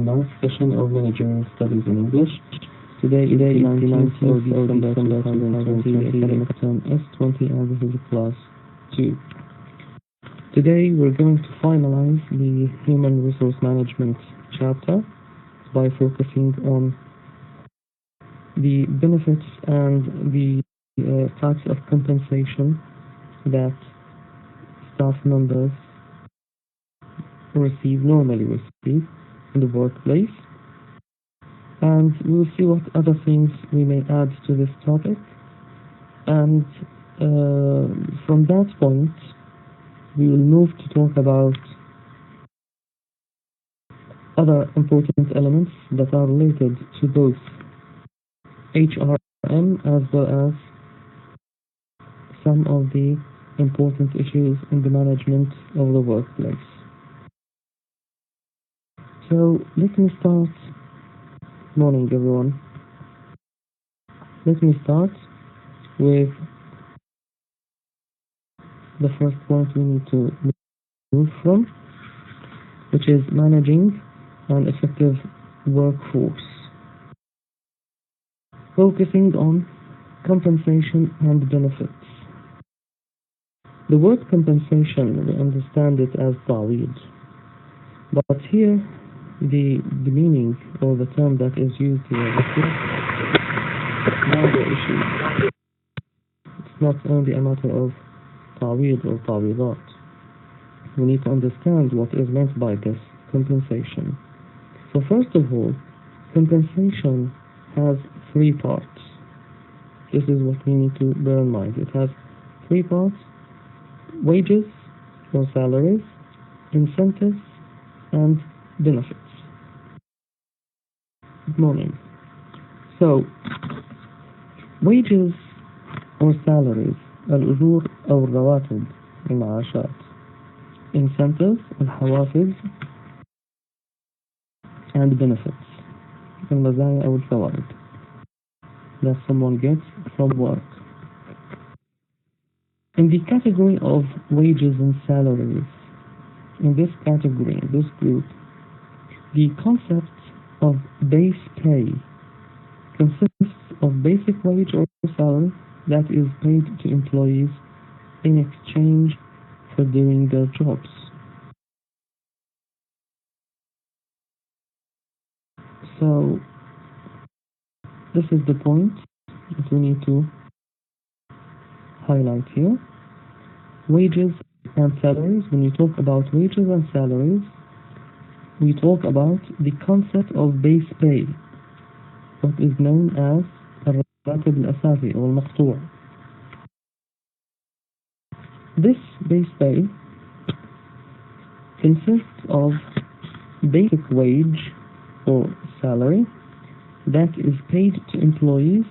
another session of managerial studies in English. Today is the 19th of December 2020, academic term S20, and this is class 2. Today we're going to finalize the human resource management chapter by focusing on the benefits and the types of compensation that staff members normally receive in the workplace, and we'll see what other things we may add to this topic, and from that point we will move to talk about other important elements that are related to both HRM as well as some of the important issues in the management of the workplace. So let me start. Morning everyone. Let me start with the first point we need to move from, which is managing an effective workforce, focusing on compensation and benefits. The word compensation, we understand it as ta'weed, but here the meaning or the term that is used here reflects another issue. It's not only a matter of ta'weed or ta'weedat. We need to understand what is meant by this compensation. So first of all, compensation has three parts. This is what we need to bear in mind. It has three parts: wages or salaries, incentives, and benefits. Good morning. So, wages or salaries, الأجور أو الرواتب المعاشات, incentives الحوافز, and benefits المزايا أو الفوائد that someone gets from work. In the category of wages and salaries, in this category, in this group, the concept of base pay consists of basic wage or salary that is paid to employees in exchange for doing their jobs. So, this is the point that we need to highlight here. Wages and salaries. When you talk about wages and salaries, we talk about the concept of base pay, what is known as الراتب الأساسي or المقطوع. This base pay consists of basic wage or salary that is paid to employees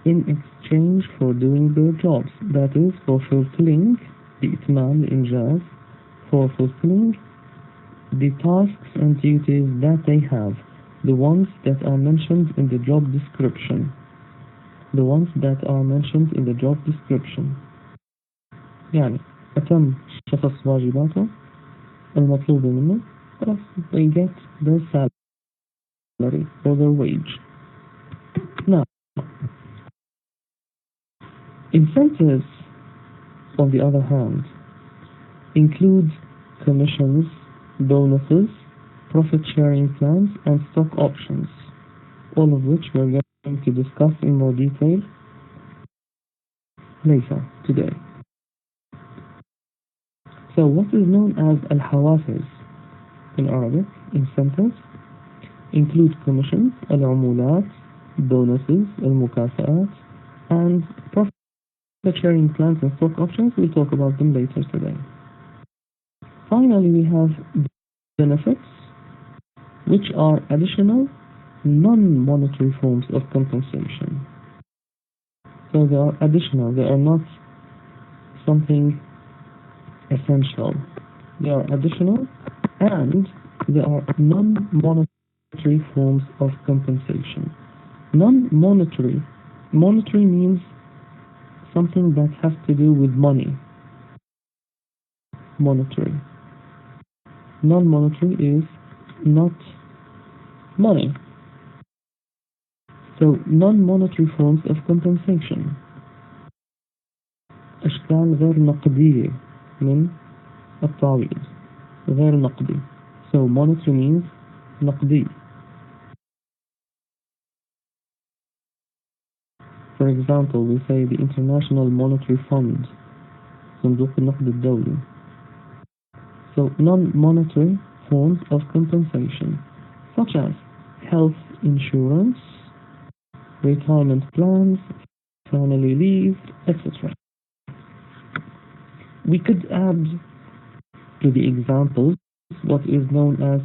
in exchange for doing their jobs, that is, for fulfilling the itmam, the injaz, for fulfilling the tasks and duties that they have, the ones that are mentioned in the job description. The ones that are mentioned in the job description. يعني أتم شخص واجباته المطلوب منه, خلاص, they get their salary or their wage. Now, incentives, on the other hand, include commissions, bonuses, profit-sharing plans, and stock options, all of which we're going to discuss in more detail later today. So what is known as al-hawafiz in Arabic, incentives, include commissions, al-umulat, bonuses, al-mukafa'at, and profit-sharing plans and stock options. We'll talk about them later today. Finally, we have benefits, which are additional non-monetary forms of compensation. So they are additional, they are not something essential. They are additional and they are non-monetary forms of compensation. Non-monetary, monetary means something that has to do with money. Monetary. Non-monetary is not money. So non-monetary forms of compensation. أشكال غير نقدية من التعويض. غير نقدي. So monetary means نقدي. For example, we say the International Monetary Fund, صندوق النقد الدولي. So non-monetary forms of compensation, such as health insurance, retirement plans, family leave, etc. We could add to the examples what is known as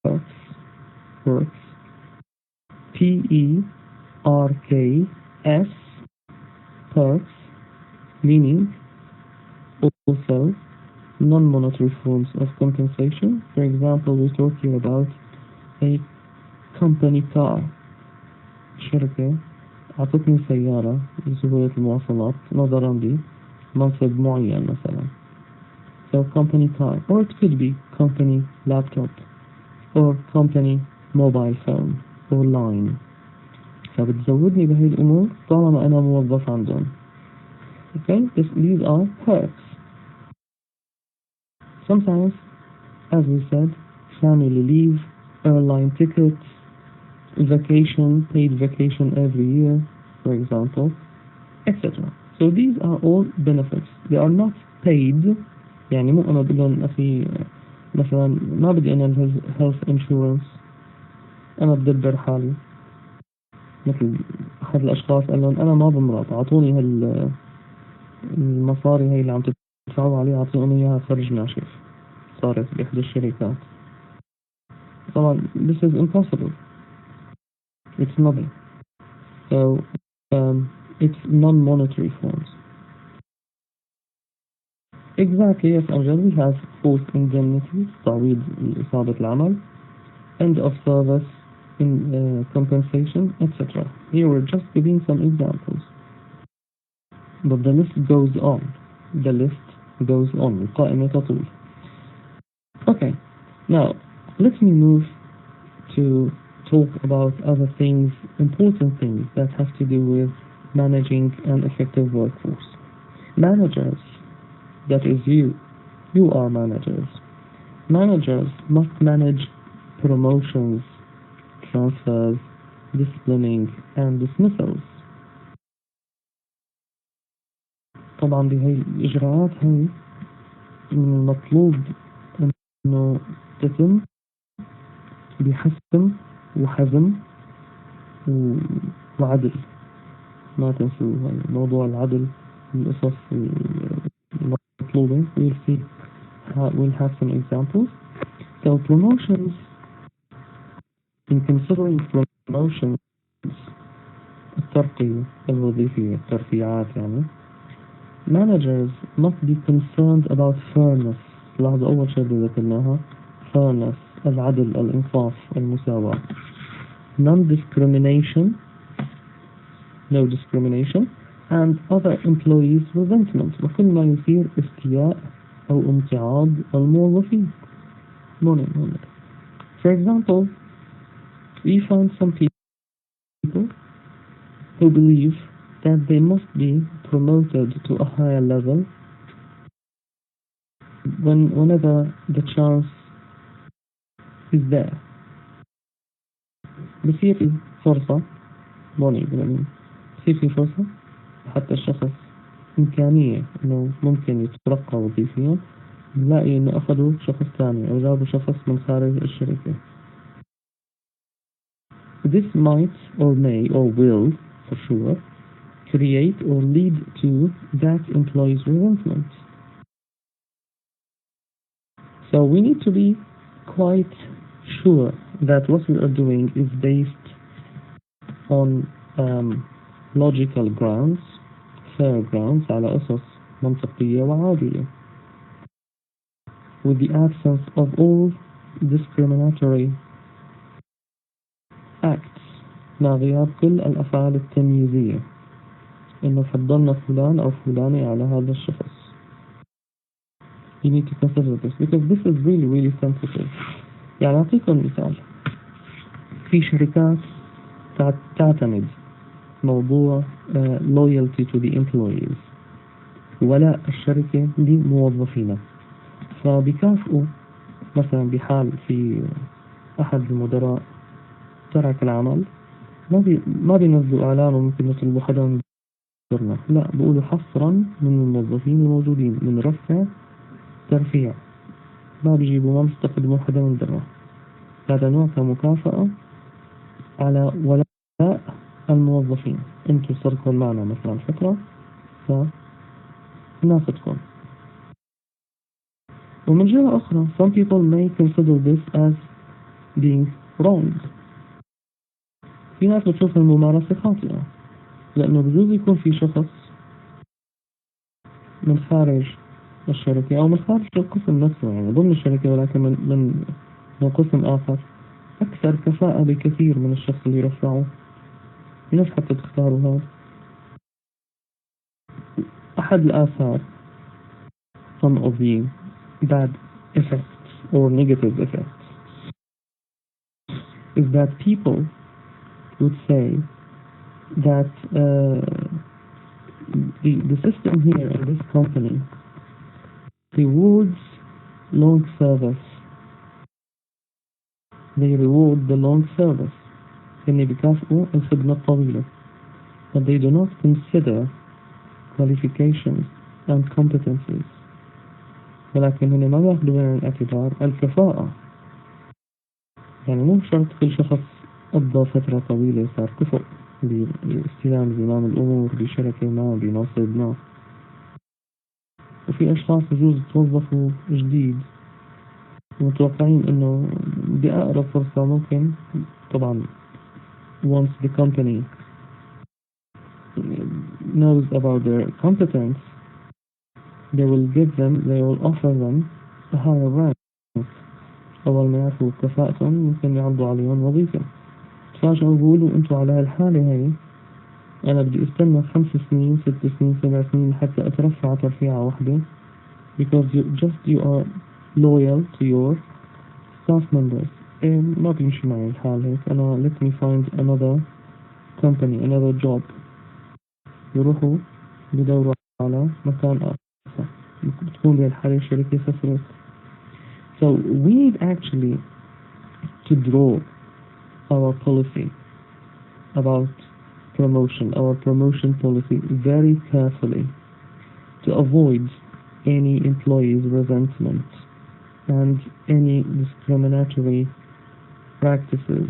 perks, P-E-R-K-S, perks, meaning also non-monetary forms of compensation. For example, we're talking about a company car. شركة أعطتني سيارة لسهولة المواصلات نظرا لمنصب معين مثلا. So company car, or it could be company laptop, or company mobile phone, or line. فبتزودني بهي الأمور طالما أنا موظف عندهم. Okay, these are perks. Sometimes, as we said, family leave, airline tickets, vacation, paid vacation every year, for example, etc. So these are all benefits. They are not paid. يعني مو أنا بقول لهم أخي مثلا ما بدي أنا health insurance، أنا بدبر حالي. مثل أحد الأشخاص قال لهم أنا ما بمرض، أعطوني المصاري هي اللي عم تدفعوا عليها أعطوني إياها خرج ناشف. صارت بإحدى الشركات. طبعا this is impossible. It's nothing. So it's non-monetary forms. Exactly, yes, Angel. We have both indemnity, تعويض إصابة العمل, end of service, compensation, etc. Here we're just giving some examples. But the list goes on. The list goes on. القائمة تطول. Okay, now let me move to talk about other things, important things that have to do with managing an effective workforce. Managers, that is you are managers. Managers must manage promotions, transfers, disciplining, and dismissals. طبعا بهي الإجراءات هي المطلوب إنه تتم بحسم وحزم وعدل. ما تنسوا موضوع العدل، القصص المطلوبة. We'll have some examples. So promotions, in considering promotions, الترقية الوظيفية، الترفيعات يعني, managers must be concerned about fairness. لاحظوا أول شيء ذكرناها fairness، العدل، الإنصاف، المساواة. Non-discrimination, no discrimination, and other employees' resentment. وكل ما يثير استياء أو امتعاض الموظفين. For example, we find some people who believe that they must be promoted to a higher level whenever the chance is there. بصير في فرصة بصير في فرصة حتى الشخص إمكانية إنه ممكن يترقى وظيفيا، نلاقي إنه أخذوا شخص ثاني أو جابوا شخص من خارج الشركة. This might or may or will for sure create or lead to that employee's resentment. So we need to be quite sure that what we are doing is based on logical grounds, fair grounds, على أسس منطقية وعادلة, with the absence of all discriminatory acts، مع غياب كل الأفعال التمييزية، إنه فضلنا فلان أو فلانة على هذا الشخص. You need to consider this because this is really, really sensitive. يعني أعطيكم مثال. في شركات تعتمد موضوع loyalty to the employees، ولاء الشركة لموظفينها، فبيكافئوا مثلا بحال في أحد المدراء ترك العمل ما بينزلوا إعلان وممكن يطلبوا حدا من درنا، لا بيقولوا حصرا من الموظفين الموجودين من رفع ترفيع، ما بيجيبوا ما بيستخدموا حدا من درنا. هذا نوع كمكافأة على ولاء الموظفين. انتوا صرتوا معنا مثلا فترة فناخدكم. ومن جهة أخرى some people may consider this as being wrong. في ناس بتشوف الممارسة خاطئة، لأنه بجوز يكون في شخص من خارج الشركة أو من خارج القسم نفسه، يعني ضمن الشركة ولكن من قسم آخر أكثر كفاءة بكثير من الشخص اللي يرفعه. ليش حتى تختاروا هذا؟ أحد الآثار some of the bad effects or negative effects is that people would say that the system here in this company rewards long service. They reward the long service. إن بيكافئوا الخدمة الطويلة. But they do not consider qualifications and competencies. ولكن هنا ما بياخذوا بعين الاعتبار الكفاءة. يعني مو شرط كل شخص قضى فترة طويلة صار كفؤ باستلام زمام الأمور بشركة ما بمنصب ما. وفي أشخاص يجوز توظفوا جديد ومتوقعين إنه بأقرب فرصة ممكن، طبعا once the company knows about their competence they will offer them a higher rank. أول ما يعرفوا كفاءتهم ممكن يعرضوا عليهم وظيفة. تفاجئوا بيقولوا أنتوا على هالحالة هاي أنا بدي استنى 5 سنين 6 سنين 7 سنين حتى أترفع ترفيعة واحدة because you are loyal to your staff members. ما بيمشي معي الحال هيك. أنا let me find another company another job. يروحوا يدوروا على مكان آخر، بتكون بهالحالة الشركة خسرت. So we need actually to draw our policy about our promotion policy very carefully to avoid any employee's resentment and any discriminatory practices,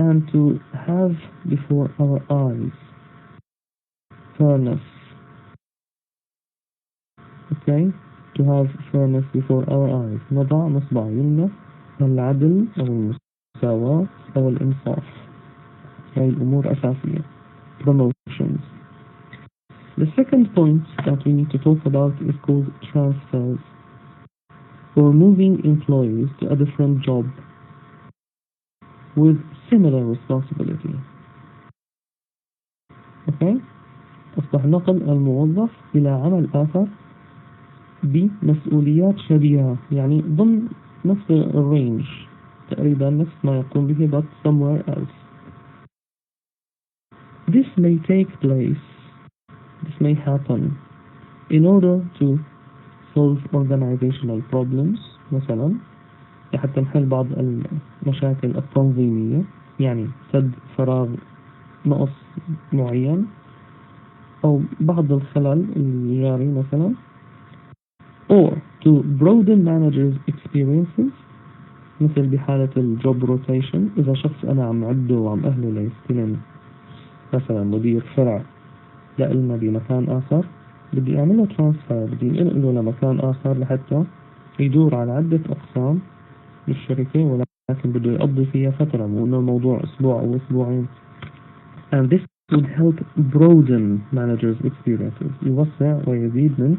and to have before our eyes fairness. Okay? To have fairness before our eyes. نضع نصب عيوننا العدل أو المساواة أو الإنصاف. هاي الأمور أساسية. Promotions. The second point that we need to talk about is called transfers, or moving employees to a different job with similar responsibility. Okay? أصبح نقل الموظف إلى عمل آخر بمسؤوليات شبيهة، يعني ضمن نفس الرينج تقريبا نفس ما يقوم به but somewhere else. This may happen in order to solve organizational problems مثلا حتى نحل بعض المشاكل التنظيمية، يعني سد فراغ نقص معين أو بعض الخلل الجاري مثلا، or to broaden managers' experiences مثل بحالة الجوب روتيشن. إذا شخص أنا عم عده وعم أهله ليستلم مثلا مدير فرع لإلنا بمكان آخر، بدي أعمله ترانسفير، بدي أنقله لمكان آخر لحتى يدور على عدة أقسام بالشركة، ولكن بده يقضي فيها فترة، مو إنه الموضوع أسبوع أو أسبوعين. And this would help broaden managers' experiences. يوسع ويزيد من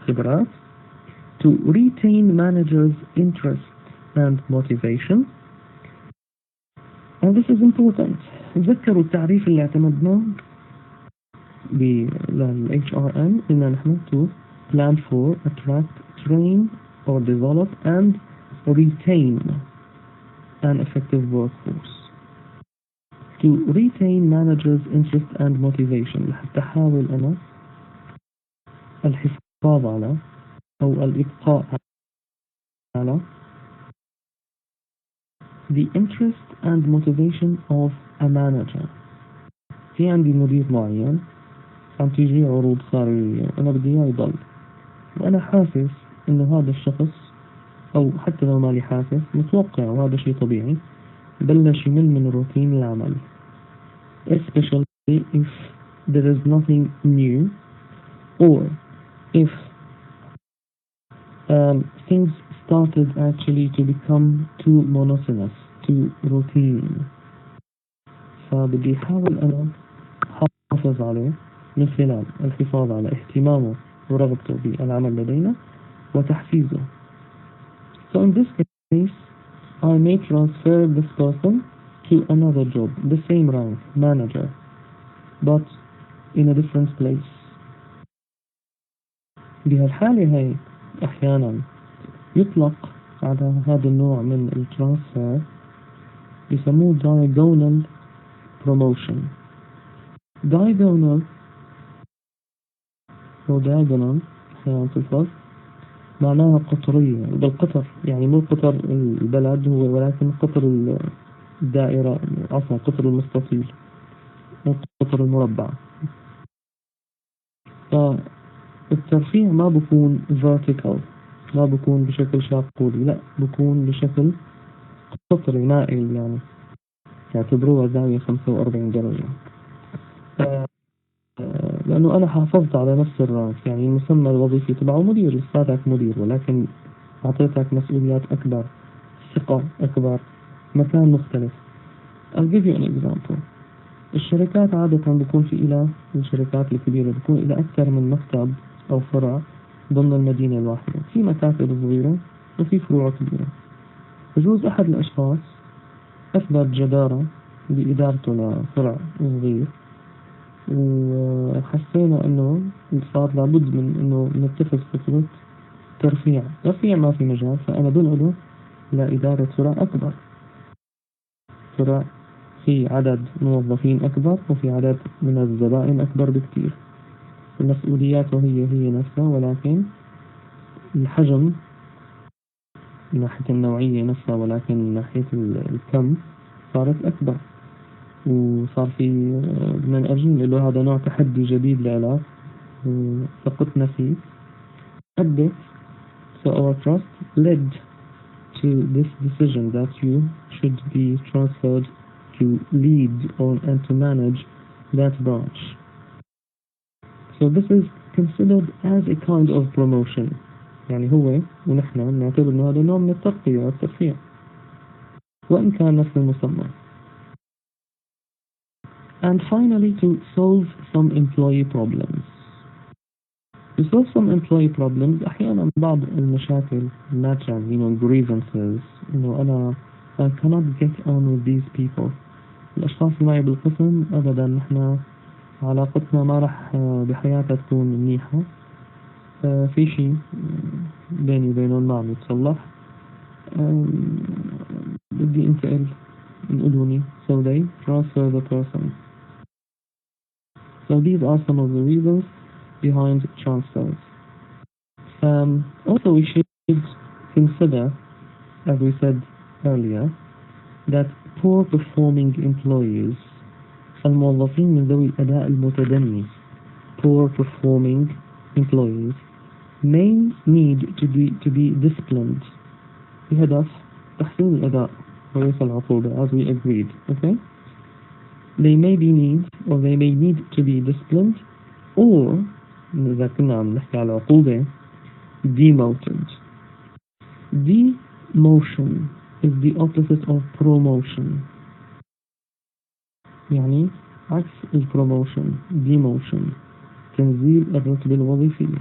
خبرات. To retain managers' interest and motivation. And this is important. تذكروا التعريف اللي اعتمدناه لل HRM إننا نحن to plan for, attract, train or develop and retain an effective workforce. to retain managers' interest and motivation. لحتى أحاول أنا الحفاظ على أو الإبقاء على the interest and motivation of a manager. في عندي مدير معين عم تيجي عروض خارجية أنا بدي إياه يضل، وأنا حاسس إنه هذا الشخص، أو حتى لو مالي حاسس متوقع وهذا شيء طبيعي، بلش يمل من روتين العمل especially if there is nothing new or if things started actually to become too monotonous, too routine. فبدي أحاول أنا أحافظ عليه من خلال الحفاظ على اهتمامه ورغبته بالعمل لدينا وتحفيزه. So in this case I may transfer this person to another job, the same rank, manager, but in a different place. بهالحالة هاي أحيانا يطلق على هذا النوع من الترانسفير يسموه diagonal promotion. diagonal أو diagonal أحيانا تلفظ معناها قطرية، بالقطر يعني مو قطر البلد هو، ولكن قطر الدائرة، عفوا قطر المستطيل مو قطر المربع. فالترفيع ما بكون vertical، ما بكون بشكل شاقولي، لا بكون بشكل قطري مائل، يعني يعتبروها زاوية 45 درجة. لأنه أنا حافظت على نفس الرانك، يعني المسمى الوظيفي تبعه مدير، لساتك مدير، ولكن أعطيتك مسؤوليات أكبر، ثقة أكبر، مكان مختلف. I'll give you an example. الشركات عادة بيكون في إلى الشركات الكبيرة بيكون إلى أكثر من مكتب أو فرع ضمن المدينة الواحدة، في مكاتب صغيرة وفي فروع كبيرة. بجوز أحد الأشخاص أثبت جدارة بإدارته لفرع صغير، وحسينا أنه صار لابد من أنه نتخذ فكرة ترفيع ما في مجال، فأنا بنقله لإدارة فرع أكبر، فرع في عدد موظفين أكبر وفي عدد من الزبائن أكبر بكثير. مسؤولياته هي نفسها، ولكن الحجم من ناحية النوعية نفسها، ولكن من ناحية الكم صارت أكبر. وصار في من أجل له هذا نوع تحدي جديد لإلك، ثقتنا فيه أدت. So our trust led to this decision that you should be transferred to lead and to manage that branch. So this is considered as a kind of promotion. يعني هو ونحن نعتبر أنه هذا نوع من الترقية والترفيع وإن كان نفس المسمى. And finally, to solve some employee problems. To solve some employee problems, أحيانا بعض المشاكل natural, grievances, أنا I cannot get on with these people. الأشخاص اللي معي بالقسم أبدا نحن علاقتنا ما راح بحياتها تكون منيحة، في شيء بيني وبينهم ما عم يتصلح، بدي انتقل نقولوني. So they transfer the person. So these are some of the reasons behind transfers. Also we should consider, as we said earlier, that poor performing employees, الموظفين من ذوي الأداء المتدني, poor performing employees may need to be disciplined بهدف تحسين الأداء وليس العقوبة, as we agreed. Okay? They may need to be disciplined, or إذا كنا عم نحكي على عقوبة, demoted. Demotion is the opposite of promotion. يعني عكس البروموشن demotion, تنزيل الرتبة الوظيفية.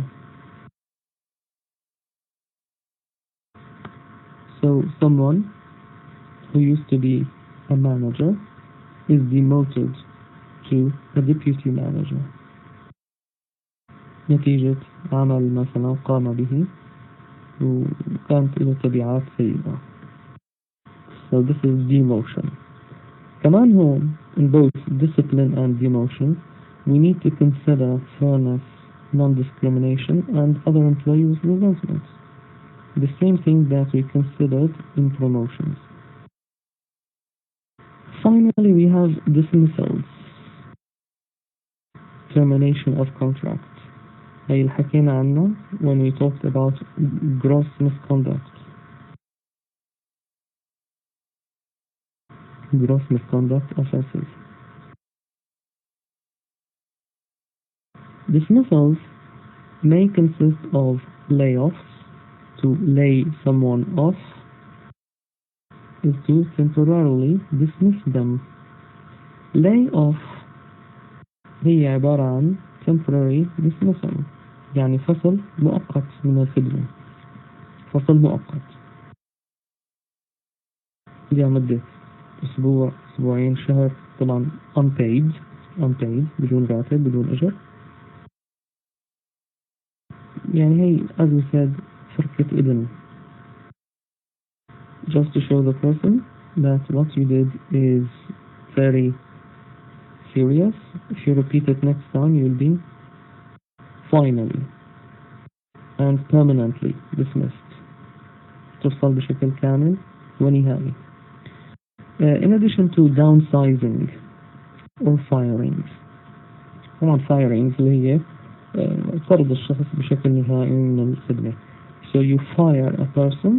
So someone who used to be a manager is demoted to a deputy manager نتيجة عمل مثلا قام به وكانت له تبعات سيئة. So this is demotion. كمان هون in both discipline and demotion we need to consider fairness, non-discrimination and other employees' resentments. The same thing that we considered in promotions. Finally, we have dismissals, termination of contract. هي اللي حكينا عنه when we talked about gross misconduct. Gross misconduct offenses. Dismissals may consist of layoffs. To lay someone off is to temporarily dismiss them. Lay off هي عبارة عن temporary dismissal، يعني فصل مؤقت من الخدمة، فصل مؤقت لمدة أسبوع، أسبوعين، شهر، طبعا unpaid بدون راتب بدون أجر. يعني هي as we said فرقة إذن just to show the person that what you did is very serious. If you repeat it next time you will be finally and permanently dismissed. تفصل بشكل كامل ونهائي. In addition to downsizing or firings. طبعا firings اللي هي طرد الشخص بشكل نهائي من الخدمة. So you fire a person,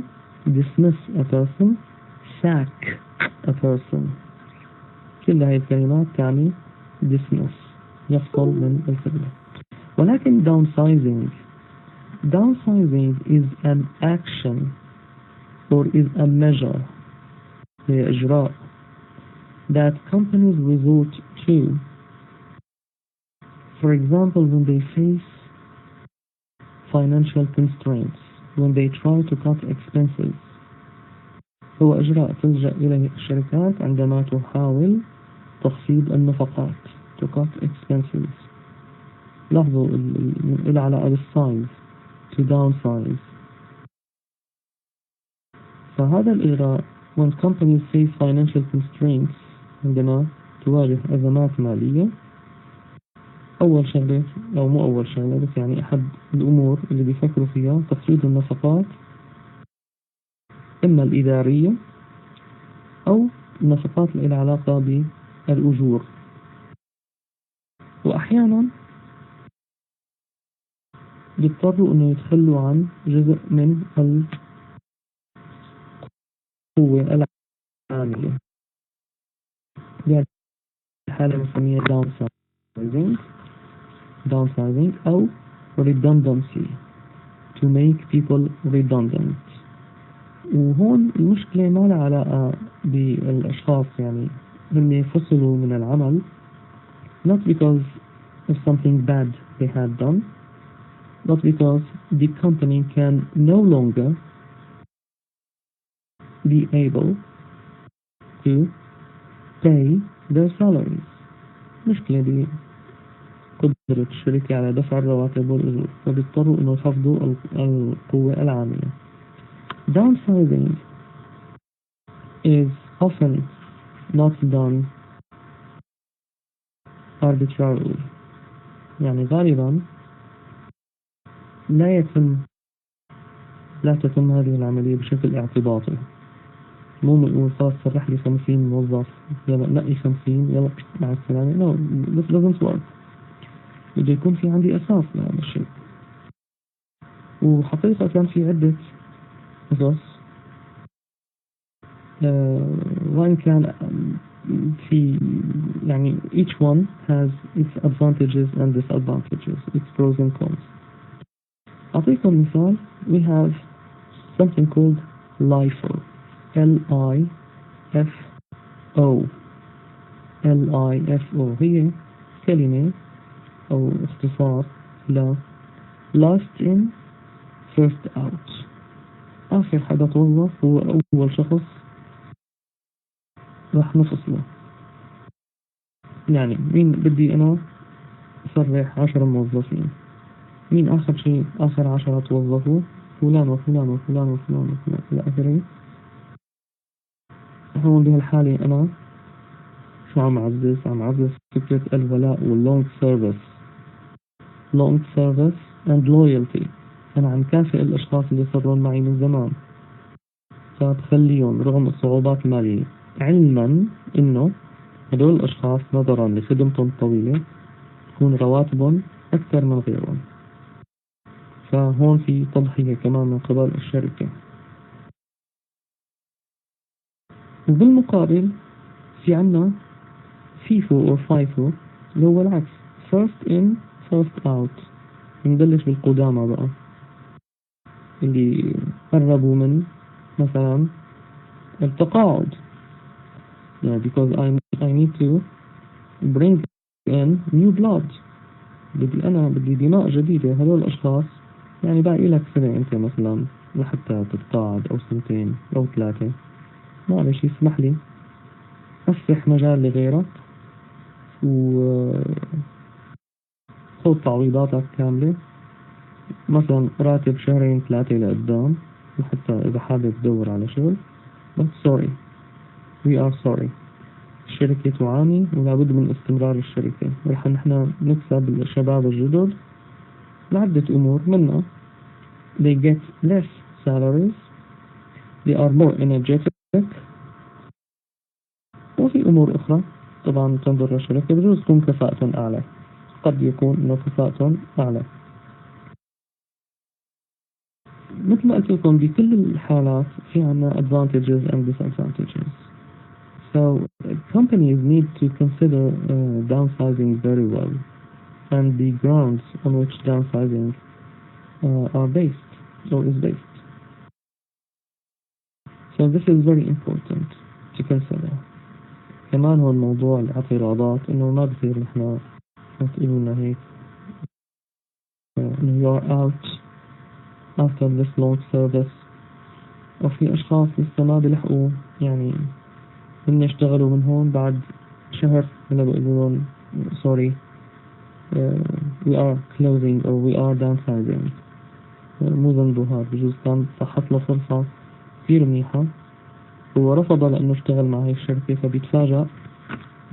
dismiss a person, sack a person. كل هاي الكلمات تعني dismiss، يفصل من الخدمة. ولكن downsizing is an action or is a measure، هي إجراء that companies resort to. For example, when they face financial constraints, when they try to cut expenses. هو إجراء تلجأ إليه الشركات عندما تحاول تخفيض النفقات. To cut expenses. لاحظوا العلاقة بالsize. To downsize. فهذا الإجراء when companies face financial constraints، عندما تواجه أزمات مالية، أول شغلة أو مو أول شغلة بس يعني أحد الأمور اللي بيفكروا فيها تخفيض النفقات، إما الإدارية أو النفقات اللي لها علاقة بالأجور. وأحيانا يضطروا أنه يتخلوا عن جزء من القوة العاملة. يعني الحالة نسميها downsizing أو redundancy، to make people redundant. وهون المشكلة ما لها علاقة بالأشخاص، يعني هم فصلوا من العمل not because of something bad they had done, but because the company can no longer be able to pay their salaries. مشكلة بقدرة الشركة على دفع الرواتب والأجور، فبيضطروا إنه يخفضوا القوة العاملة. Downsizing is often not done arbitrarily. يعني غالبا لا تتم هذه العملية بشكل اعتباطي. مو نقول خلاص صرح لي 50 موظف، يلا نقي 50، يلا مع السلامة. No, this doesn't work. بده يكون في عندي أساس لهذا الشيء. وحقيقة كان في عدة قصص وإن كان في يعني each one has its advantages and disadvantages, its pros and cons. أعطيكم مثال. We have something called LIFO. LIFO هي كلمة أو اختصار ل last in first out. آخر حدا توظف هو أول شخص راح نفصله. يعني مين بدي أنا أصرح 10 موظفين، مين آخر شيء آخر 10 توظفوا؟ فلان وفلان وفلان وفلان وفلان إلى آخره. هون بهالحالة أنا شو عم عزز فكرة الولاء واللونج سيرفيس long service and loyalty. أنا عم كافئ الأشخاص اللي صاروا معي من زمان، فبخليهم رغم الصعوبات المالية، علما إنه هدول الأشخاص نظرا لخدمتهم الطويلة تكون رواتبهم أكثر من غيرهم. فهون في تضحية كمان من قبل الشركة. وبالمقابل في عنا فيفو أو فايفو اللي هو العكس، first in first out. نبلش بالقدامى بقى اللي قربوا من مثلا التقاعد، because I need to bring in new blood. بدي دماء جديدة. هذول الأشخاص يعني باقي لك سنة أنت مثلا لحتى تتقاعد أو سنتين أو 3، معلش يسمح لي أفتح مجال لغيرك وخذ تعويضاتك كاملة، مثلا راتب 2-3 لقدام، وحتى إذا حابب تدور على شغل. but sorry, we are sorry. الشركة تعاني ولابد من استمرار الشركة. ورح نحن نكسب الشباب الجدد لعدة أمور، منها they get less salaries, they are more energetic. وفي أمور أخرى طبعا تنظر للشركة، بجوز تكون كفاءة أعلى، قد يكون إنه كفاءة أعلى. مثل ما قلت لكم بكل الحالات في عنا advantages and disadvantages. So companies need to consider downsizing very well, and the grounds on which downsizing are based or is based. So this is very important to consider. كمان هو الموضوع الاعتراضات إنه ما بصير نحن تقولوا لنا هيك إنه you are out after this long service. وفي أشخاص لسه ما بيلحقوا يعني من يشتغلوا من هون بعد شهر هلا بيقولوا لهم sorry, we are closing or we are downsizing. مو ذنبه هذا، بجوز كان صحت له فرصة كثير منيحة هو رفض لأنه اشتغل مع هاي الشركة، فبيتفاجأ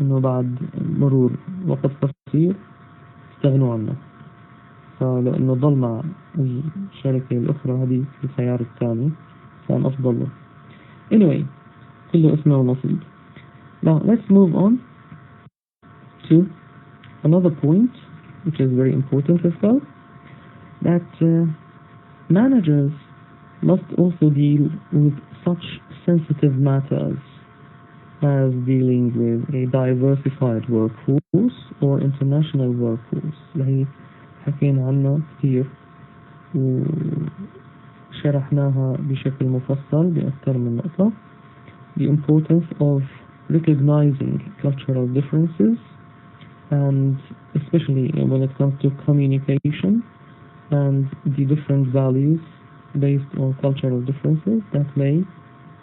إنه بعد مرور وقت قصير استغنوا عنه. فلأنه ضل مع الشركة الأخرى هذه في الخيار الثاني كان أفضل له. anyway كله اسمه ونصيب. Now let's move on to another point which is very important as well, that managers must also deal with such sensitive matters as dealing with a diversified workforce or international workforce اللي هي حكينا عنها كثير وشرحناها بشكل مفصل بأكثر من نقطة. The importance of recognizing cultural differences, and especially when it comes to communication and the different values based on cultural differences that may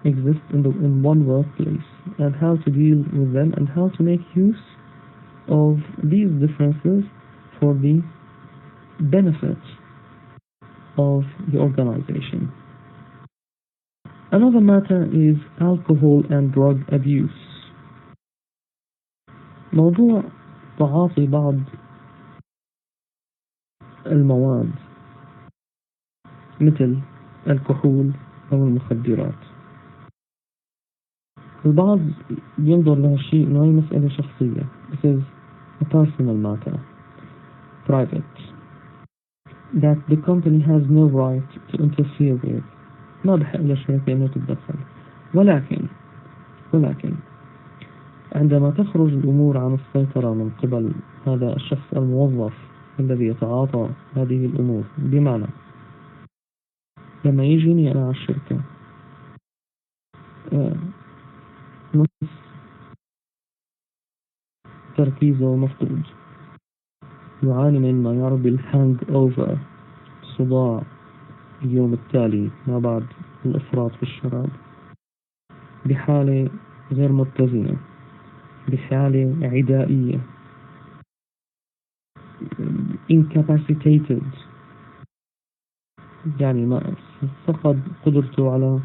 exist in one workplace, and how to deal with them and how to make use of these differences for the benefit of the organization. Another matter is alcohol and drug abuse. موضوع تعاطي بعض المواد مثل الكحول أو المخدرات. البعض ينظر لهالشيء إنه هي مسألة شخصية. This is a personal matter, private, that the company has no right to interfere with. ما بحق للشركة إنه تتدخل. ولكن عندما تخرج الأمور عن السيطرة من قبل هذا الشخص الموظف الذي يتعاطى هذه الأمور، بمعنى لما يجيني أنا على الشركة نص تركيزه مفقود، يعاني من ما يعرف بالهانج أوفر، صداع اليوم التالي ما بعد الإفراط في الشراب، بحالة غير متزنة، بحالة عدائية، incapacitated، يعني ما فقد قدرته على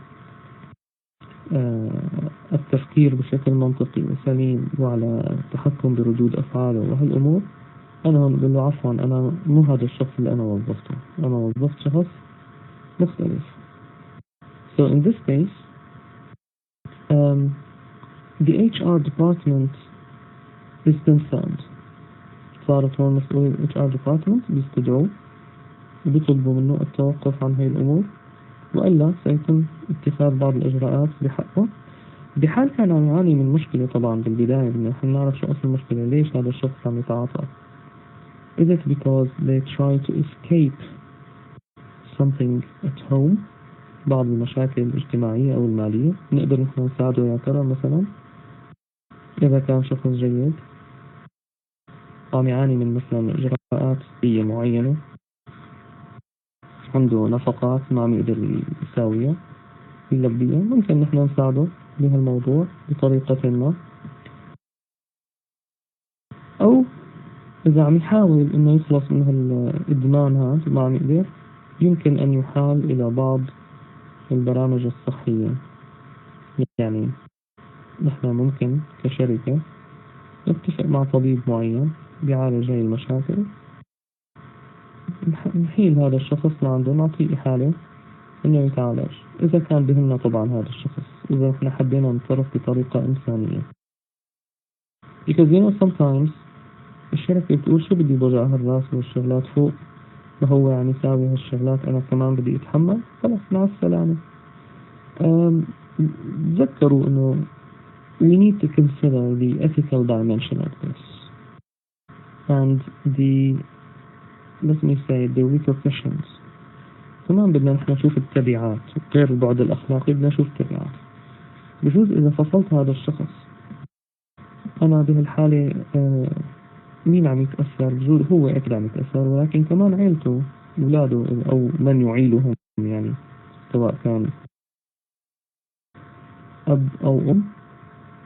التفكير بشكل منطقي وسليم وعلى التحكم بردود أفعاله وهالأمور، أنا هون بقول له عفوا أنا مو هذا الشخص اللي أنا وظفته، أنا وظفت شخص مختلف. So in this case the HR department is concerned. صارت هون مسؤولي ال HR department بيستدعوه بيطلبوا منه التوقف عن هاي الأمور، وإلا سيتم اتخاذ بعض الإجراءات بحقه. بحال كان عم يعاني من مشكلة طبعا بالبداية، نحن نعرف شو أصل المشكلة، ليش هذا الشخص عم يتعاطى. Is it because they try to escape something at home، بعض المشاكل الاجتماعية أو المالية، نقدر نحن نساعده يا ترى مثلا إذا كان شخص جيد عم يعاني من مثلا إجراءات صحية معينة، عنده نفقات ما عم يقدر يساويها يلبيها، ممكن نحن نساعده بهالموضوع بطريقة ما. أو إذا عم يحاول إنه يخلص من هالإدمان هذا ما عم يقدر، يمكن أن يحال إلى بعض البرامج الصحية. يعني نحن ممكن كشركة نتفق مع طبيب معين بيعالج هاي المشاكل، نحيل هذا الشخص لعنده، نعطيه إحالة إنه يتعالج إذا كان بهمنا طبعا هذا الشخص، إذا إحنا حبينا نتصرف بطريقة إنسانية. because you know sometimes الشركة بتقول شو بدي بوجع هالراس والشغلات فوق، وهو يعني ساوي هالشغلات أنا كمان بدي أتحمل، خلاص مع السلامة. تذكروا إنه we need to consider the ethical dimension of this and the, let me say, the repercussions. كمان بدنا نحن نشوف التبعات غير البعد الأخلاقي، بدنا نشوف التبعات. بجوز إذا فصلت هذا الشخص أنا بهالحالة مين عم يتأثر؟ بجوز هو أكيد عم يتأثر، ولكن كمان عيلته، أولاده أو من يعيلهم، يعني سواء كان أب أو أم،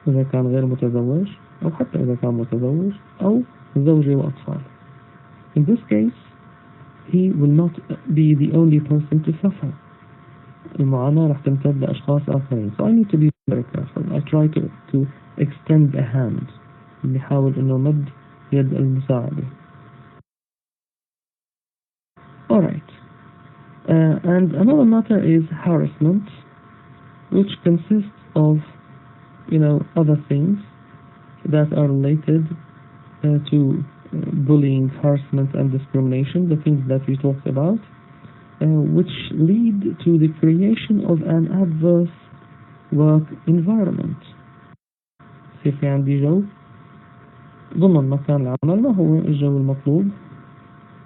إذا كان غير متزوج أو حتى إذا كان متزوج، أو زوجة وأطفال. In this case he will not be the only person to suffer. المعاناة رح تمتد لأشخاص آخرين. So I need to be very careful. I try to extend a hand. نحاول إنه مد يد المساعدة. Alright. And another matter is harassment, which consists of, you know, other things that are related to bullying, harassment and discrimination, the things that we talked about, which lead to the creation of an adverse work environment. في عندي جو ضمن مكان العمل، ما هو الجو المطلوب؟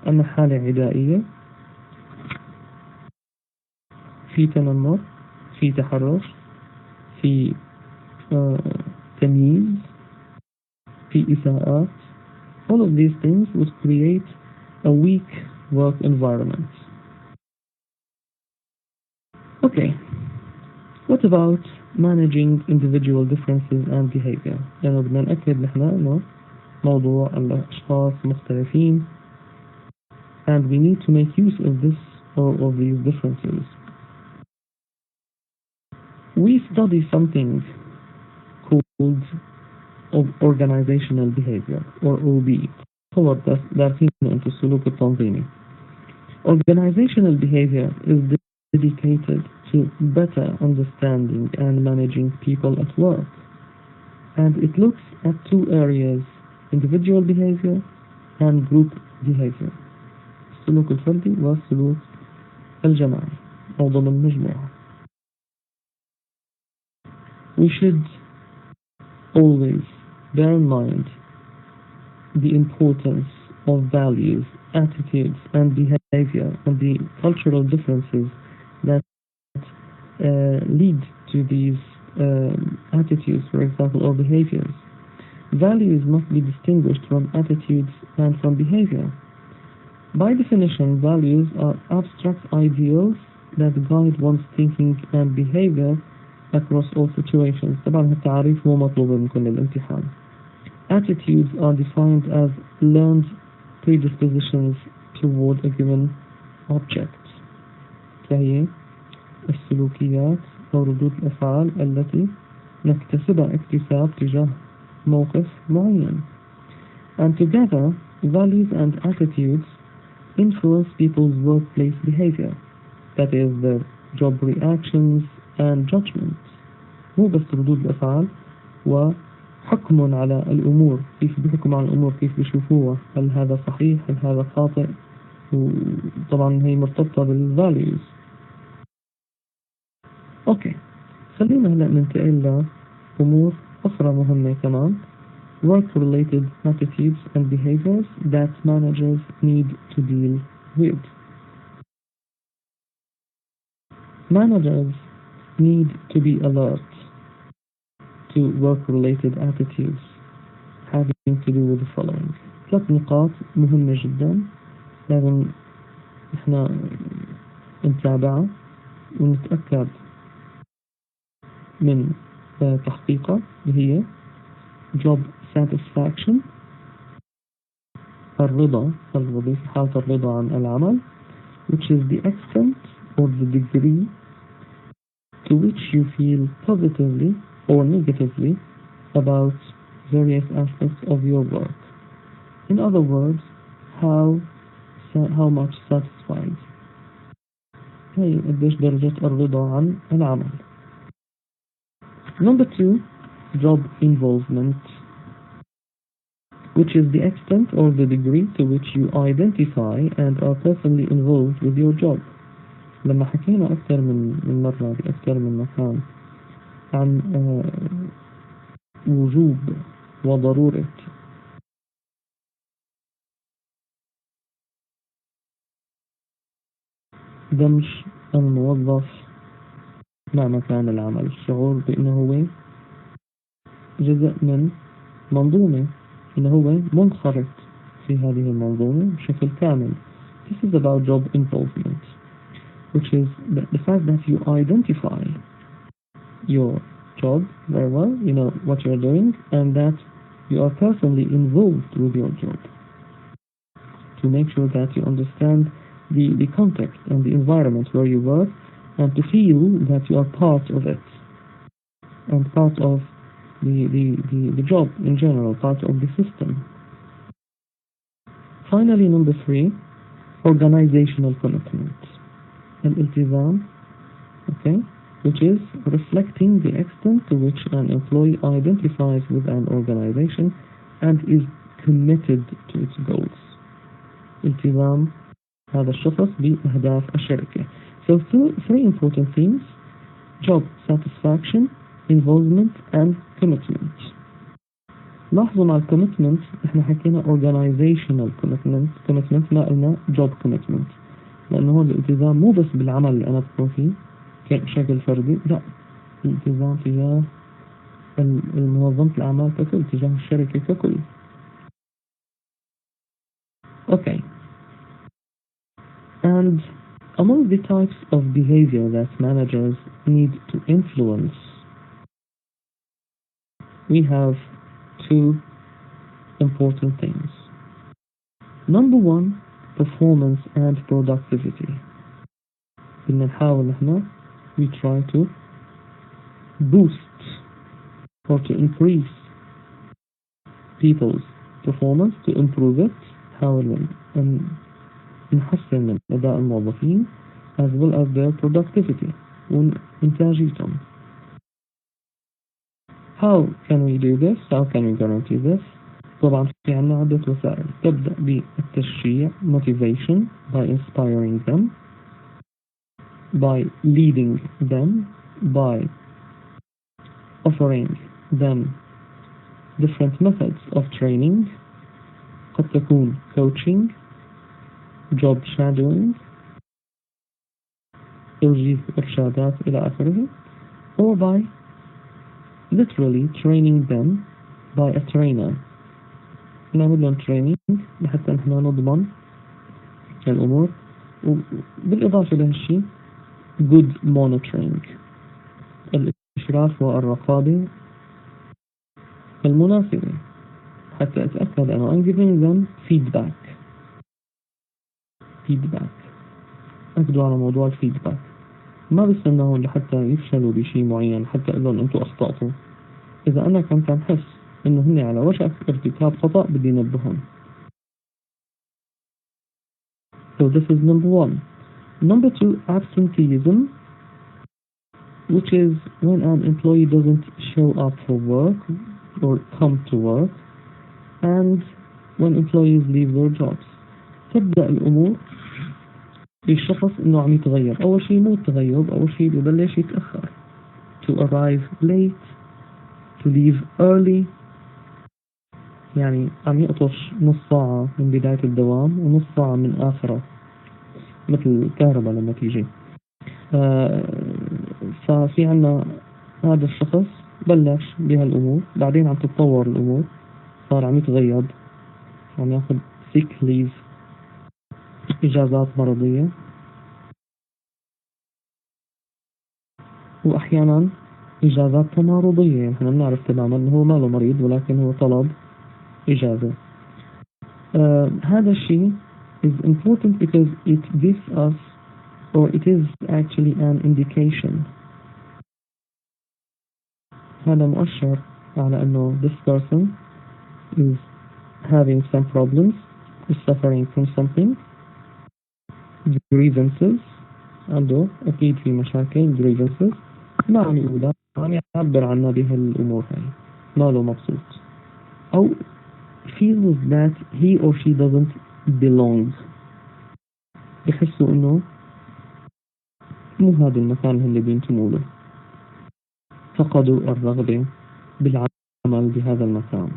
أن حالة عدائية، في تنمر، في تحرش، في تمييز، في إساءات. All of these things would create a weak work environment. Okay, what about managing individual differences and behavior؟ يعني بدنا نأكد نحن إنه موضوع الأشخاص مختلفين and we need to make use of this or of these differences. We study something called organizational behavior or OB. هو دارسين أنتو السلوك التنظيمي. Organizational behavior is dedicated to better understanding and managing people at work, and it looks at two areas: individual behavior and group behavior. السلوك الفردي والسلوك الجماعي أو ضمن مجموعة. We should always bear in mind the importance of values, attitudes and behavior and the cultural differences that lead to these attitudes, for example, or behaviors. Values must be distinguished from attitudes and from behavior. By definition, values are abstract ideals that guide one's thinking and behavior across all situations. طبعا التعريف مو مطلوب من كل الامتحان. Attitudes are defined as learned predispositions toward a given object. فهي السلوكيات أو ردود الأفعال التي نكتسبها اكتساب تجاه موقف معين. And together, values and attitudes influence people's workplace behavior. That is, their job reactions and judgments. مو بس ردود الأفعال وحكم على الأمور، كيف بيحكم على الأمور، كيف بيشوفوها، هل هذا صحيح، هل هذا خاطئ، وطبعا هي مرتبطة بالvalues. أوكي، خلينا هلأ ننتقل لأمور أخرى مهمة كمان. Work-related attitudes and behaviors that managers need to deal with. Managers need to be alert to work-related attitudes having to do with the following. 3 نقاط مهمة جدا لازم احنا نتابعها ونتأكد من تحقيقها، اللي هي job satisfaction، الرضا الوظيفي، حالة الرضا عن العمل، which is the extent or the degree to which you feel positively or negatively about various aspects of your work. In other words, how much satisfied. هي قديش درجة الرضا عن العمل. Number 2, job involvement, which is the extent or the degree to which you identify and are personally involved with your job. لما حكينا أكثر من مرة بأكثر من مكان عن وجوب وضرورة دمج الموظف مع مكان العمل، الشعور بأنه هو جزء من منظومة، أنه هو منخرط في هذه المنظومة بشكل كامل. This is about job involvement, which is the fact that you identify your job very well, you know what you're doing, and that you are personally involved with your job to make sure that you understand the context and the environment where you work, and to feel that you are part of it and part of the job in general, part of the system. Finally, number 3, organizational commitment, الالتزام, okay, which is reflecting the extent to which an employee identifies with an organization and is committed to its goals. التزام هذا الشخص بأهداف الشركة. So 3 important themes: job satisfaction, involvement and commitment. لاحظوا مع commitment احنا حكينا organizational commitment ما قلنا job commitment، لأنه هو الالتزام مو بس بالعمل اللي أنا بكون فيه بشكل فردي، لا، الالتزام تجاه المنظمة الأعمال ككل، تجاه الشركة ككل. Okay. And among the types of behavior that managers need to influence, we have 2 important things. Number 1, performance and productivity. بدنا نحاول نحن we try to boost or to increase people's performance, to improve it. نحاول نحسن من أداء الموظفين as well as their productivity وإنتاجيتهم. How can we do this? How can we guarantee this? طبعا في عنا عدة وسائل. تبدأ بالتشجيع motivation by inspiring them, by leading them, by offering them different methods of training. قد تكون coaching, job shadowing، توجيه إرشادات إلى آخره، or by literally training them by a trainer. نعمل لهم training لحتى نحن نضمن الأمور، وبالإضافة لهالشيء good monitoring، الإشراف والرقابة المناسبة حتى أتأكد أنه I'm giving them feedback. أكدوا على موضوع الفيدباك. ما بستناهم لحتى يفشلوا بشيء معين حتى أقول لهم أنتوا أخطأتوا. إذا أنا كنت عم حس إنه هن على وشك ارتكاب خطأ بدي نبههم. So this is number one. Number two, absenteeism, which is when an employee doesn't show up for work or come to work, and when employees leave their jobs. تبدأ الأمور بالشخص إنه عم يتغير. أول شيء مو التغير، أول شيء ببلش يتأخر. To arrive late, to leave early. يعني عم يقطش نص ساعة من بداية الدوام ونص ساعة من آخره، مثل الكهرباء لما تيجي. ففي عنا هذا الشخص بلش بهالأمور، بعدين عم تتطور الأمور، صار عم يتغيب، عم ياخذ sick leave، إجازات مرضية، وأحيانا إجازات تمارضية. يعني احنا بنعرف تماما أنه هو ما له مريض ولكن هو طلب إجازة. هذا الشيء is important because it gives us, or it is actually an indication. هذا مؤشر على أنه this person is having some problems, is suffering from something, grievances، عنده أكيد في مشاكل، grievances، ما عم يقولها، عم يعبر عنها بهالأمور هاي، ما له مبسوط، أو feels that he or she doesn't belong، يحسوا إنه مو هذا المكان اللي بينتموا له، فقدوا الرغبة بالعمل بهذا المكان،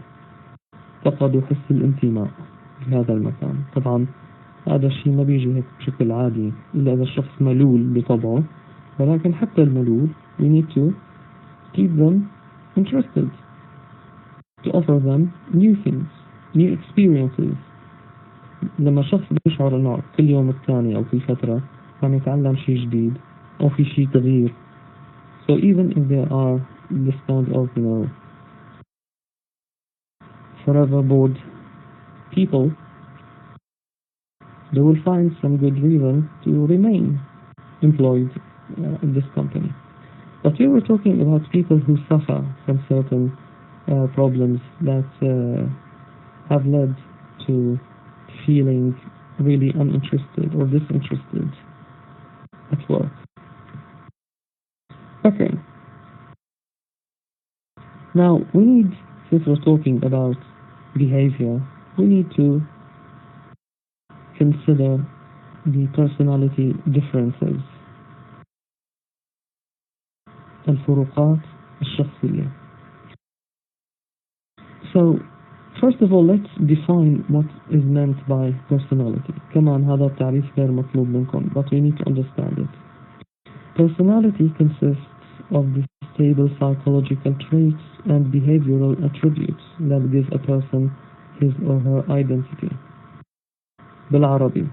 فقدوا حس الانتماء بهذا المكان. طبعا هذا الشيء ما بيجي هيك بشكل عادي إلا إذا الشخص ملول بطبعه، ولكن حتى الملول we need to keep them interested, to offer them new things, new experiences. لما شخص بيشعر إنه كل يوم الثاني أو كل فترة عم يتعلم شيء جديد أو في شيء تغيير، so even if they are this kind of, you know, forever bored people, they will find some good reason to remain employed in this company. But here we're talking about people who suffer from certain problems that have led to feeling really uninterested or disinterested at work. Okay. Now we need, since we're talking about behavior, we need to consider the personality differences. الفروقات الشخصية. So, first of all, let's define what is meant by personality. كمان هذا التعريف غير مطلوب منكم, but we need to understand it. Personality consists of the stable psychological traits and behavioral attributes that give a person his or her identity. بالعربي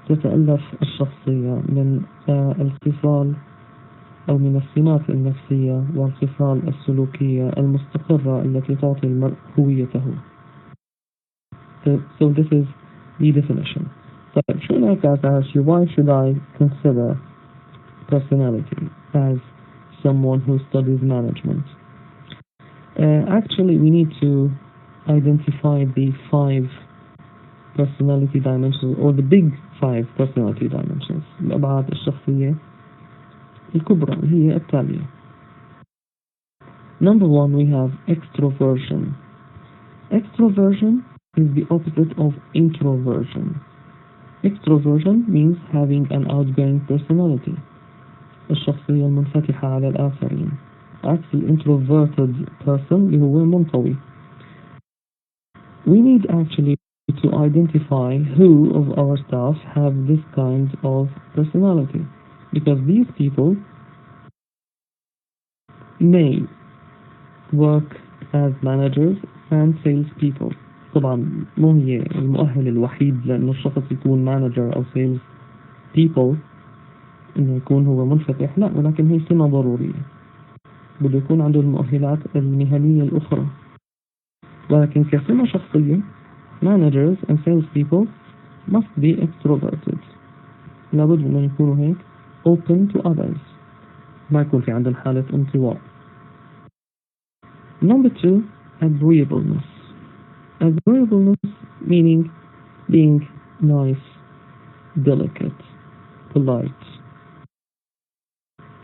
تتألف الشخصية من الخصال أو من السمات النفسية والخصال السلوكية المستقرة التي تعطي المرء هويته. So this is the definition. طيب شو نعكس why should I consider personality as someone who studies management? Actually we need to identify the 5 personality dimensions, or the big 5 personality dimensions. الأبعاد الشخصية الكبرى هي التالية. Number 1, we have extroversion. Extroversion is the opposite of introversion. Extroversion means having an outgoing personality. الشخصية المنفتحة على الآخرين. عكس introverted person اللي هو منطوي. We need actually to identify who of our staff have this kind of personality, because these people may work as managers and salespeople. طبعا مو هي المؤهل الوحيد لأنه الشخص يكون manager أو sales people إنه يكون هو منفتح، لا، ولكن هي سمة ضرورية، بده يكون عنده المؤهلات المهنية الأخرى. ولكن كسمة شخصية managers and salespeople must be extroverted. لابد أن يكونوا هيك open to others، ما يكون في عندهم حالة انطواء. Number 2, agreeableness. Agreeableness meaning being nice, delicate, polite,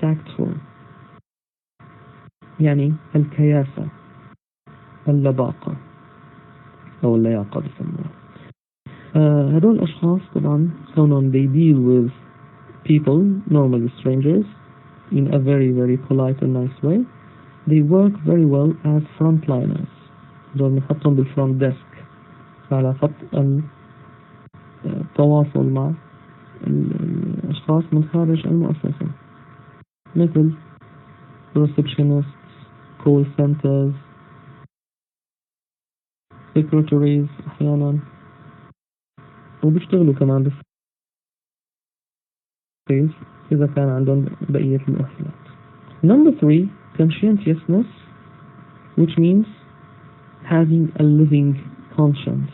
tactful، يعني الكياسة، اللباقة أو اللياقة بسموها. هذول الأشخاص طبعا كونهم they deal with people, normally strangers, in a very very polite and nice way. They work very well as frontliners. دول بنحطهم بالفرونت ديسك على خط التواصل مع الأشخاص من خارج المؤسسة، مثل receptionists, call centers, secretaries أحيانا، وبيشتغلوا كمان بالسيلز إذا كان عندهم بقية المؤهلات. Number 3, conscientiousness, which means having a living conscience،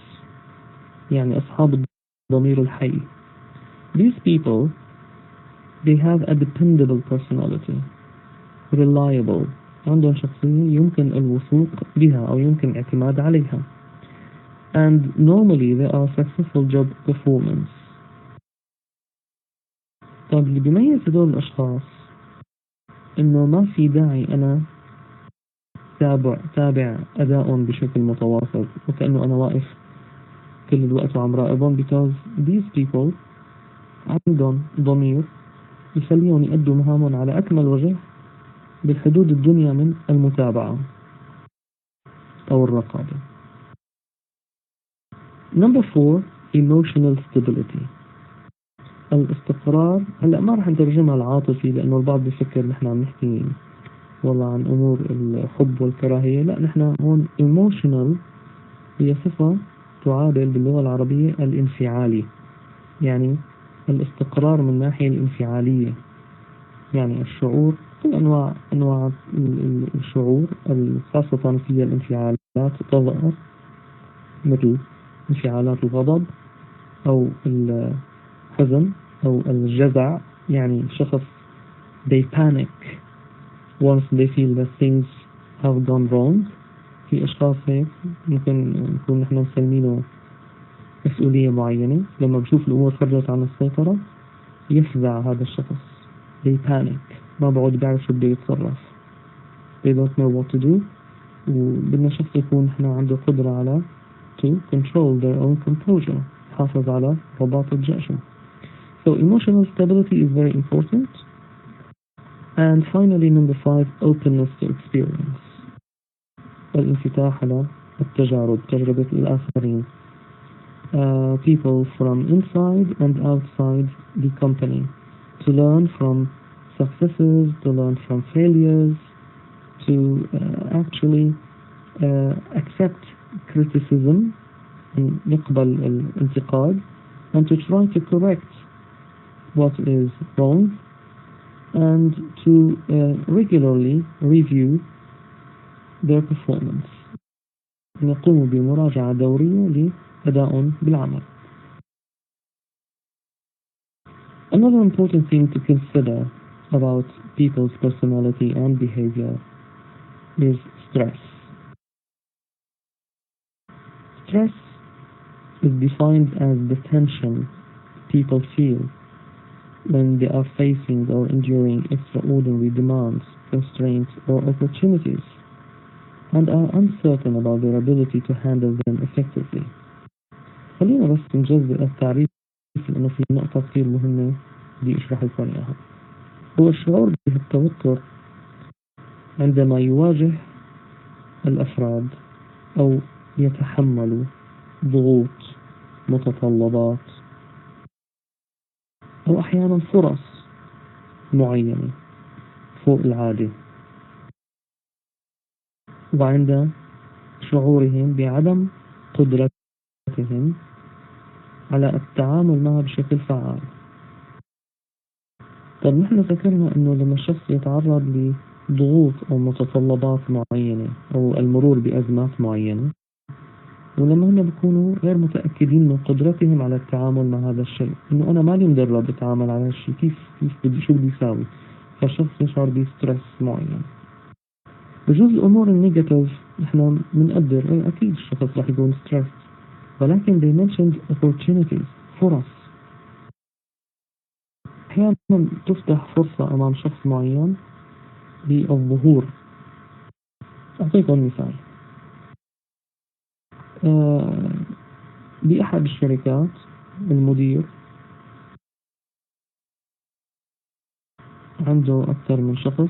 يعني أصحاب الضمير الحي. These people, they have a dependable personality, reliable، عندهم شخصية يمكن الوثوق بها أو يمكن الاعتماد عليها. And normally they are successful job performance. طب اللي بيميز هدول الأشخاص إنه ما في داعي أنا تابع أدائهم بشكل متواصل وكأنه أنا واقف كل الوقت وعم راقبهم، because these people عندهم ضمير يخليهم يأدوا مهامهم على أكمل وجه بالحدود الدنيا من المتابعة أو الرقابة. Number 4, emotional stability. الاستقرار، هلأ ما رح نترجمها العاطفي لأنه البعض بيفكر نحن عم نحكي والله عن أمور الحب والكراهية، لا، نحن هون emotional هي صفة تعادل باللغة العربية الانفعالي، يعني الاستقرار من الناحية الانفعالية، يعني الشعور، كل أنواع الشعور خاصة في الانفعالات تظهر مثل انفعالات الغضب أو الحزن أو الجزع، يعني شخص they panic once they feel that things have gone wrong. في أشخاص هيك ممكن نكون نحن مسمينه مسؤولية معينة، لما بشوف الأمور خرجت عن السيطرة يفزع هذا الشخص، they panic، ما بعد بيعرف شو بده يتصرف، they don't know what to do. وبدنا شخص يكون نحن عنده قدرة على to control their own composure، يحافظ على رباط الجأشه. So emotional stability is very important. And finally, number 5, openness to experience. الانفتاح على التجارب، تجربة الآخرين. People from inside and outside the company, to learn from successes, to learn from failures, to actually accept criticism، يقبل الانتقاد، and to try to correct what is wrong, and to regularly review their performance، يقوموا بمراجعة دورية لأدائهم بالعمل. Another important thing to consider about people's personality and behavior is stress. Stress is defined as the tension people feel when they are facing or enduring extraordinary demands, constraints, or opportunities, and are uncertain about their ability to handle them effectively. خلينا بس نجزء التعريف لأنه في نقطة كثير مهمة بدي أشرح لكم إياها. هو الشعور بالتوتر عندما يواجه الأفراد أو يتحملوا ضغوط، متطلبات، أو أحيانا فرص معينة فوق العادة، وعند شعورهم بعدم قدرتهم على التعامل معها بشكل فعال. طب نحن ذكرنا أنه لما الشخص يتعرض لضغوط أو متطلبات معينة أو المرور بأزمات معينة، ولما هم بيكونوا غير متأكدين من قدرتهم على التعامل مع هذا الشيء، إنه أنا مالي مدرب أتعامل على هالشيء، كيف بدي شو بدي أساوي، فالشخص يشعر بستريس معين. بجوز الأمور النيجاتيف إحنا بنقدر إيه أكيد الشخص راح يكون ستريس، ولكن they mentioned opportunities، فرص. أحيانا تفتح فرصة أمام شخص معين للظهور. أعطيكم مثال. بأحد الشركات المدير عنده أكثر من شخص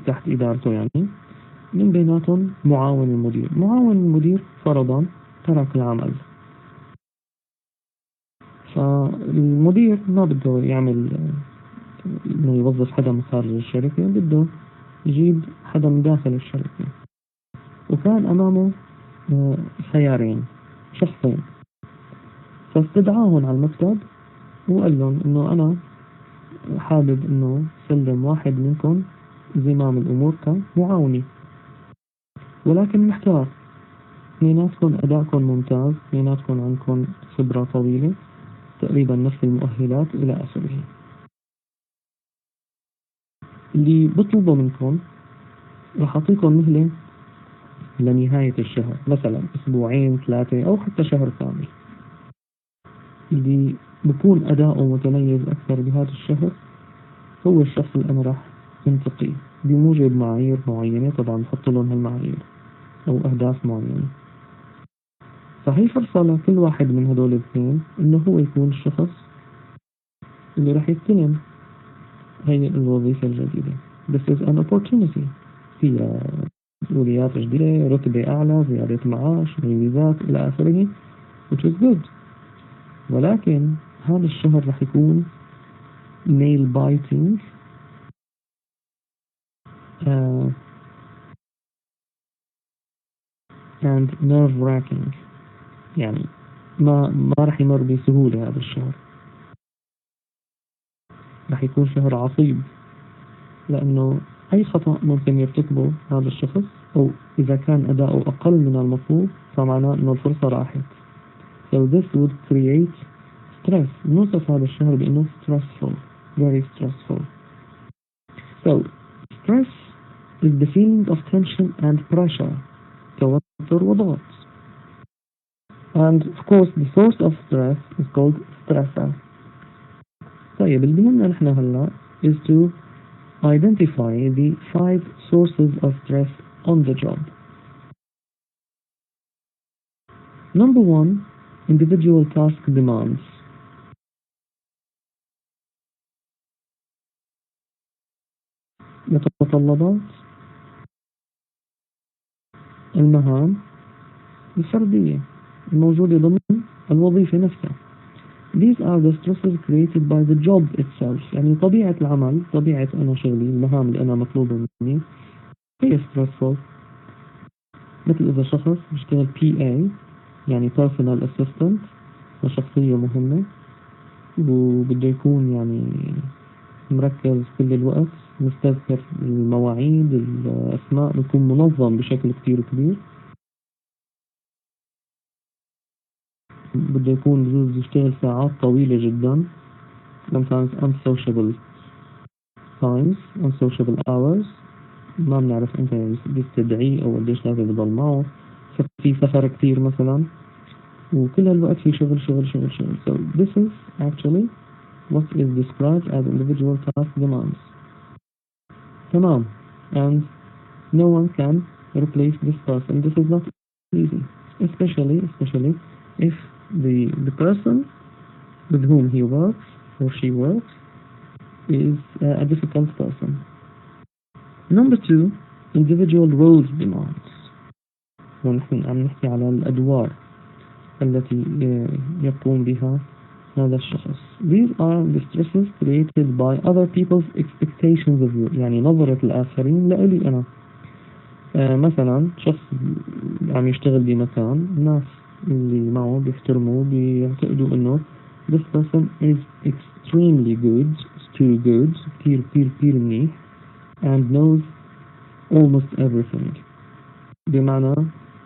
تحت إدارته، يعني من بيناتهم معاون المدير. معاون المدير فرضا ترك العمل، فالمدير ما بده يعمل إنه يوظف حدا من خارج الشركة، بده يجيب حدا من داخل الشركة. وكان أمامه خيارين، شخصين، فاستدعاهم على المكتب وقال لهم إنه أنا حابب إنه سلم واحد منكم زمام الأمور كمعاوني، ولكن محتار، اثنيناتكم أداءكم ممتاز، اثنيناتكم عندكم خبرة طويلة، تقريبا نفس المؤهلات إلى آخره. اللي بطلبه منكم راح أعطيكم مهلة لنهاية الشهر، مثلا أسبوعين 3 أو حتى شهر كامل. اللي بكون أداؤه متميز أكثر بهذا الشهر هو الشخص اللي أنا راح انتقيه بموجب معايير معينة، طبعا بحط لهم هالمعايير أو أهداف معينة. فهي فرصة لكل واحد من هدول الاثنين إنه هو يكون الشخص اللي راح يستلم هي الوظيفة الجديدة. This is an opportunity، فيها مسؤوليات جديدة، رتبة أعلى، زيادة معاش، ميزات إلى آخره، which is good. ولكن هذا الشهر راح يكون nail biting and nerve wracking، يعني ما راح يمر بسهولة هذا الشهر، راح يكون شهر عصيب، لأنه أي خطأ ممكن يرتكبه هذا الشخص، أو إذا كان أداؤه أقل من المطلوب فمعناه أنه الفرصة راحت. So this would create stress. نوصف هذا الشهر بأنه stressful، very stressful. So stress is the feeling of tension and pressure، توتر وضغط. And of course the source of stress is called stressor. طيب اللي بهمنا نحن هلا is to identify the 5 sources of stress on the job. Number 1, individual task demands. متطلبات المهام الفردية الموجودة ضمن الوظيفة نفسها. These are the stresses created by the job itself. يعني طبيعة العمل، طبيعة أنا شغلي، المهام اللي أنا مطلوبة مني هي stressful. مثل إذا شخص بيشتغل PA، يعني personal assistant، شخصية مهمة وبده يكون يعني مركز كل الوقت، مستذكر المواعيد، الأسماء، يكون منظم بشكل كتير كبير. بده يكون بجوز يشتغل ساعات طويلة جدا، sometimes unsociable times، unsociable hours، ما بنعرف امتى بيستدعيه او قديش لازم يضل معه، في سفر كتير مثلا، وكل الوقت في شغل شغل شغل شغل. So this is actually what is described as individual task demands. تمام. And no one can replace this person. This is not easy, especially if the person with whom he works or she works is a difficult person. Number 2, individual roles demands. ونحن عم نحكي على الأدوار التي يقوم بها هذا الشخص. These are the stresses created by other people's expectations of you، يعني نظرة الآخرين لإلي أنا. مثلا شخص عم يشتغل بمكان، الناس اللي معه بيحترموه، بيعتقدوا إنه this person is extremely good، too good، كتير منيح، and knows almost everything. بمعنى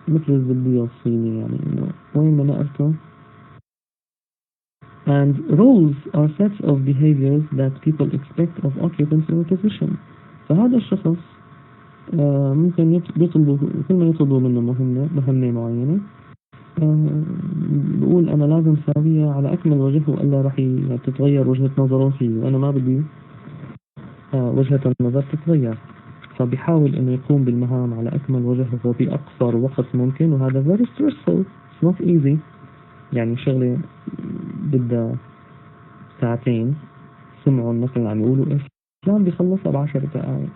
مثل الزبدية الصيني، يعني إنه وين ما نقلته. And roles are sets of behaviors that people expect of occupants in a position. فهذا الشخص ممكن يطلبوا، كل ما يطلبوا منه مهمة معينة بقول أنا لازم ساويها على أكمل وجه، وإلا رح تتغير وجهة نظره فيه، وأنا ما بدي وجهة النظر تتغير. فبيحاول إنه يقوم بالمهام على أكمل وجه وفي أقصر وقت ممكن، وهذا very stressful. It's not easy. يعني شغلة بدها ساعتين، سمعوا مثلا عم يقولوا إيه فلان بيخلصها ب10 دقائق،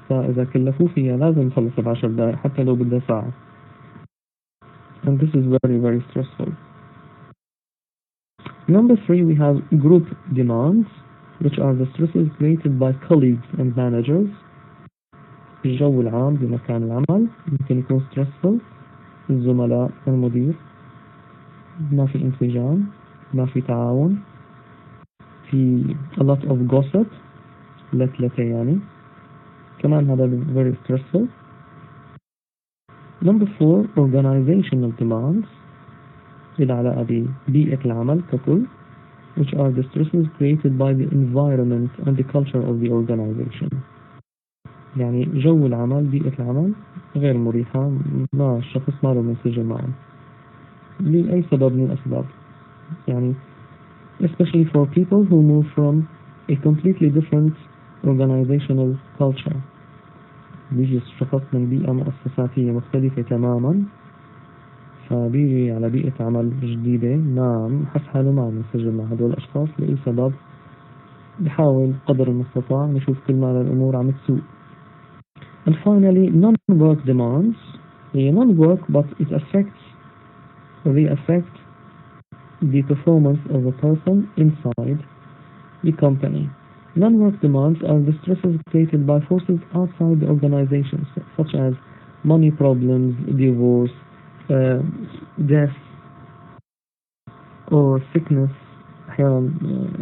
فإذا كلفوه فيها لازم يخلصها ب10 دقائق حتى لو بدها ساعة. And this is very, very stressful. Number 3, we have group demands, which are the stresses created by colleagues and managers. الجو العام بمكان العمل ممكن يكون stressful. الزملاء، المدير، ما في انسجام، ما في تعاون، في a lot of gossip، لتلتة يعني، كمان هذا very stressful. Number 4, organizational demands العلاقة ببيئة العمل ككل، which are the stresses created by the environment and the culture of the organization. يعني جو العمل، بيئة العمل غير مريحة، ما الشخص ما له منسجم معه لأي سبب من الأسباب. يعني especially for people who move from a completely different organizational culture. بيجي الشخص من بيئة مؤسساتية مختلفة تماما، فبيجي على بيئة عمل جديدة، ما حس حاله ما منسجم مع هدول الأشخاص لأي سبب. بحاول قدر المستطاع نشوف كل ما الأمور عم تسوء. And finally, non-work demands. هي non-work but it affects the performance of a person inside the company. Non-work demands are the stresses created by forces outside the organization, such as money problems, divorce, death, or sickness. أحيانا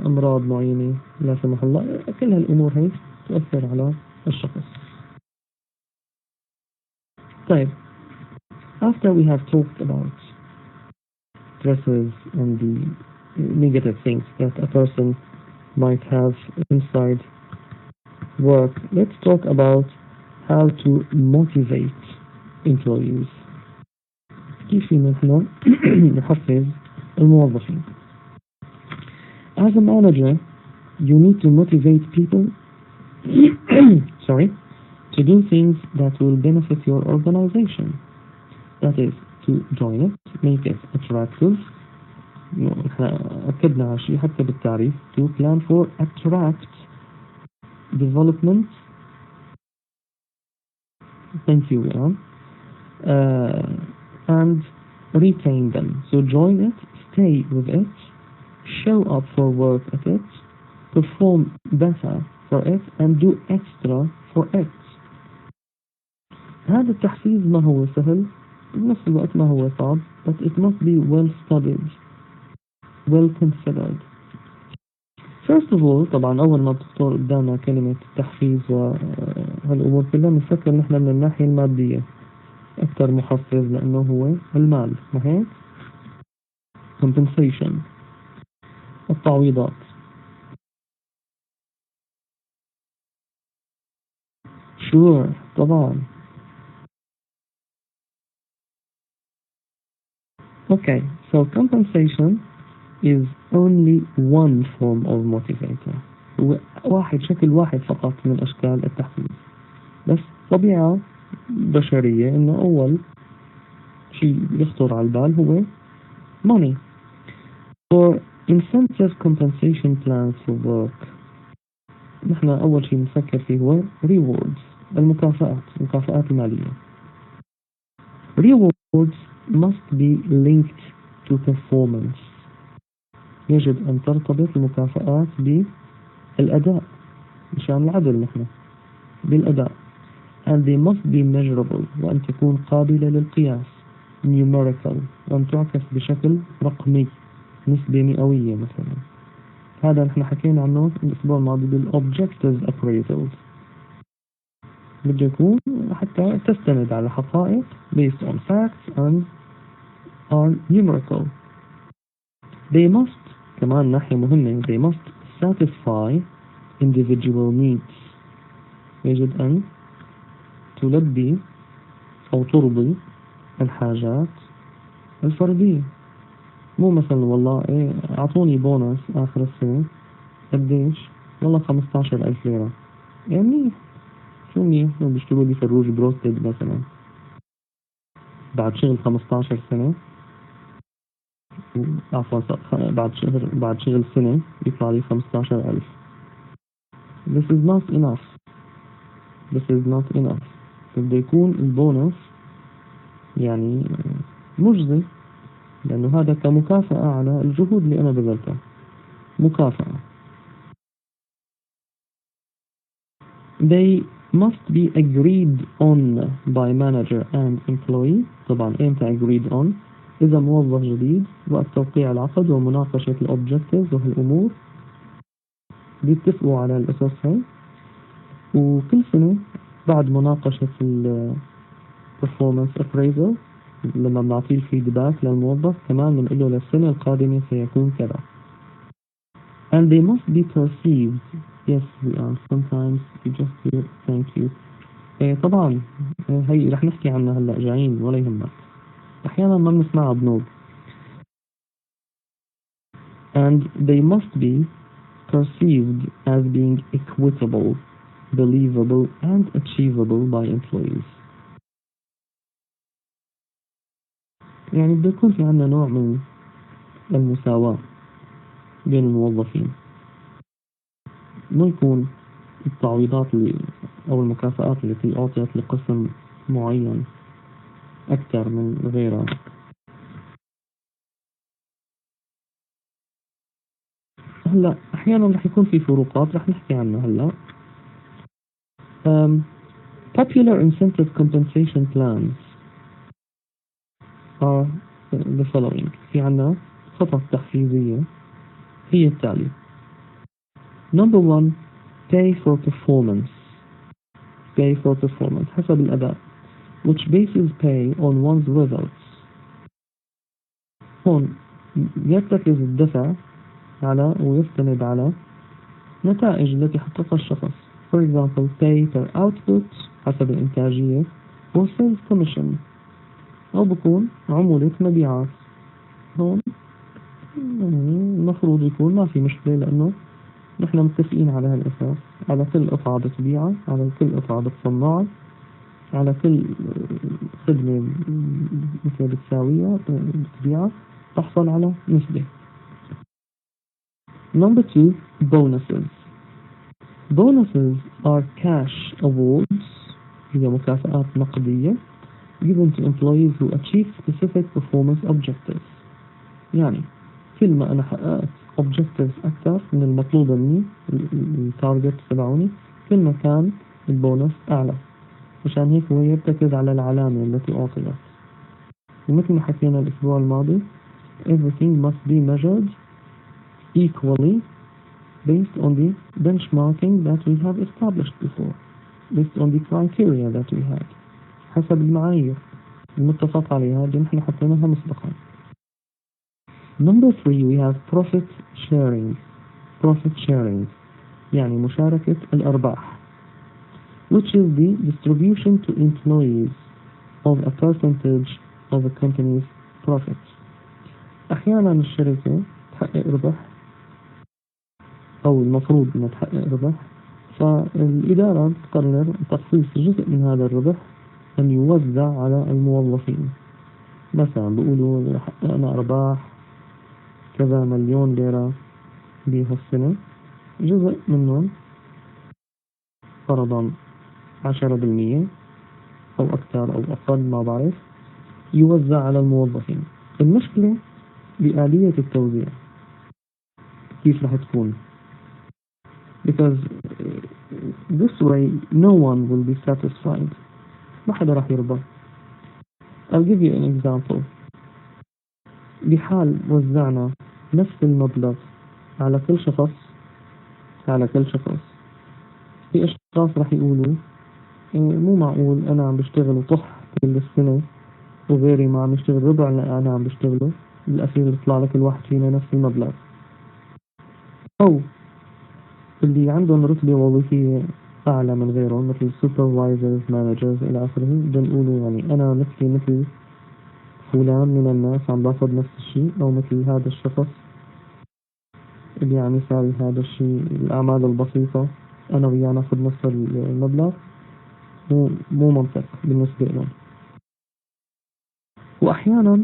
أمراض معينة لا سمح الله، كل هالأمور هي تؤثر على الشخص. طيب, after we have talked about stresses and the negative things that a person might have inside work, let's talk about how to motivate employees. كيف نحن نحفز الموظفين. As a manager, you need to motivate people to do things that will benefit your organization. That is, to join it, make it attractive. أكدنا على شيء حتى بالتعريف. To plan for attract, development. Thank you, Ian. And retain them. So join it, stay with it, show up for work at it, perform better for it, and do extra for it. هذا التحفيز ما هو سهل، بنفس الوقت ما هو صعب, but it must be well studied, well considered. First of all, طبعا أول ما بتخطر قدامنا كلمة التحفيز وهالأمور كلها بنفكر نحن من الناحية المادية أكثر محفز، لأنه هو المال، ما هيك؟ compensation، التعويضات. Sure، طبعا. Okay, so compensation is only one form of motivator. هو شكل واحد فقط من أشكال التحفيز، بس طبيعة بشرية إنه أول شيء يخطر على البال هو money. For incentive compensation plans for work، نحن أول شيء نفكر فيه هو rewards، المكافآت المالية. Rewards must be linked to performance. يجب أن ترتبط المكافآت بالأداء، مشان العدل نحن بالأداء. And they must be measurable، وأن تكون قابلة للقياس، numerical، وأن تعكس بشكل رقمي، نسبة مئوية مثلا. هذا نحن حكينا عنه الأسبوع الماضي بالobjective appraisals. بده يكون حتى تستند على حقائق based on facts and are numerical. They must كمان ناحية مهمة they must satisfy individual needs. يجب أن تلبي أو ترضي الحاجات الفردية. مو مثلا والله إيه أعطوني بونus آخر السنة قديش؟ والله 15,000 ليرة. يعني شو منيح بيشتروا لي فروج بروستد مثلا بعد شغل 15 سنة، عفوا بعد شغل سنة يطلع لي 15,000. This is not enough. This is not enough. بده يكون البونus يعني مجزي، لأنه هذا كمكافأة على الجهود اللي أنا بذلتها، مكافأة. They must be agreed on by manager and employee. طبعا إمتى agreed on؟ إذا موظف جديد وقت توقيع العقد ومناقشة الأوبجكتيفز وهالأمور بيتفقوا على الأساس هاي، وكل سنة بعد مناقشة ال performance appraisal لما بنعطيه الفيدباك للموظف كمان بنقول له للسنة القادمة سيكون كذا. And they must be perceived. Yes, we are. Sometimes you just hear thank you. طبعا هي رح نحكي عنها هلا جايين ولا يهمك. أحيانا ما بنسمعها بنوب. And they must be perceived as being equitable, believable and achievable by employees. يعني بده يكون في عنا نوع من المساواة بين الموظفين، مو يكون التعويضات اللي أو المكافآت التي أعطيت لقسم معين أكثر من غيره. هلا أحيانا رح يكون في فروقات رح نحكي عنها هلا. Popular incentive compensation plans are the following. في عنا خطط تحفيزية هي التالي. Number 1 pay for performance. Pay for performance حسب الأداء which bases pay on one's results. هون يرتكز الدفع على ويستند على نتائج التي حققها الشخص. For example pay per output حسب الإنتاجية or sales commission أو بكون عمولة مبيعات. هون المفروض يكون ما في مشكلة لأنه نحن متفقين على هالأساس، على كل قطعة بتبيعها، على كل قطعة بتصنعها، على كل خدمة مثل بتساويها بتبيعها تحصل على نسبة. Number 2 bonuses. Bonuses are cash awards هي مكافآت نقدية given to employees who achieve specific performance objectives. يعني كل ما أنا حققت objectives أكثر من المطلوبة مني التارجت تبعوني كل ما كان البونس أعلى، مشان هيك هو يرتكز على العلامة التي أعطيت. ومثل ما حكينا الأسبوع الماضي everything must be measured equally based on the benchmarking that we have established before, based on the criteria that we had حسب المعايير المتفق عليها اللي نحن حطيناها مسبقا. Number 3 we have profit sharing. Profit sharing يعني مشاركة الأرباح which is the distribution to employees of a percentage of a company's profits. أحيانا الشركة تحقق ربح أو المفروض أنها تحقق ربح، فالإدارة بتقرر تخصيص جزء من هذا الربح أن يوزع على الموظفين. مثلا بيقولوا حققنا أرباح كذا مليون ليرة بهالسنة، جزء منهم فرضا 10% أو أكثر أو أقل ما بعرف يوزع على الموظفين. المشكلة بآلية التوزيع كيف رح تكون؟ because this way no one will be satisfied. ما حدا رح يرضى. I'll give you an example. بحال وزعنا نفس المبلغ على كل شخص في أشخاص رح يقولوا مو معقول أنا عم بشتغل وطح كل السنة وغيري ما عم يشتغل ربع اللي أنا عم بشتغله، بالأخير يطلع لك الواحد فينا نفس المبلغ. أو اللي عندهم رتبة وظيفية أعلى من غيرهم مثل supervisors managers إلى آخره، بدهم يقولوا يعني أنا مثل فلان من الناس عم باخذ نفس الشيء، أو مثل هذا الشخص اللي عم يساوي هذا الشيء الأعمال البسيطة أنا وياه ناخذ نفس المبلغ. مو منطق بالنسبة لهم. وأحيانا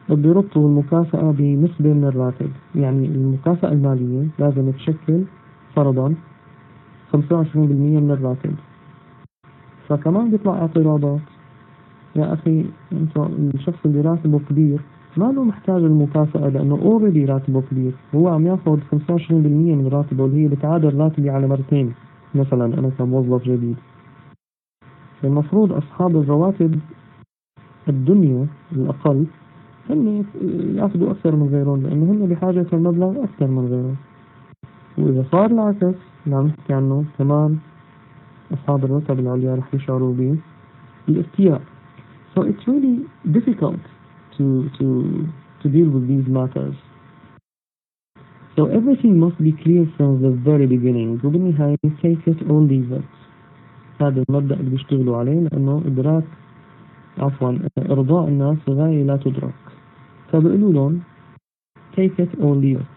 بيربطوا المكافأة بنسبة من الراتب، يعني المكافأة المالية لازم تشكل فرضا 25% من الراتب، فكمان بيطلع اعتراضات. يا أخي أنت الشخص اللي راتبه كبير ما له محتاج المكافأة لأنه أوريدي راتبه كبير، هو عم ياخذ 25% من راتبه اللي هي بتعادل راتبي على مرتين مثلا أنا كموظف جديد. المفروض أصحاب الرواتب الدنيا الأقل هن ياخذوا أكثر من غيرهم، لأنه هن بحاجة المبلغ أكثر من غيرهم. وإذا صار العكس اللي عم نحكي عنه، كمان أصحاب الرتب العليا رح يشعروا بالاستياء. So it's really difficult to to to deal with these matters. So everything must be clear from the very beginning. وبالنهاية take it or leave it. هذا المبدأ اللي بيشتغلوا عليه، لأنه إرضاء الناس غاية لا تدرك، فبيقولوا لهم take it or leave it.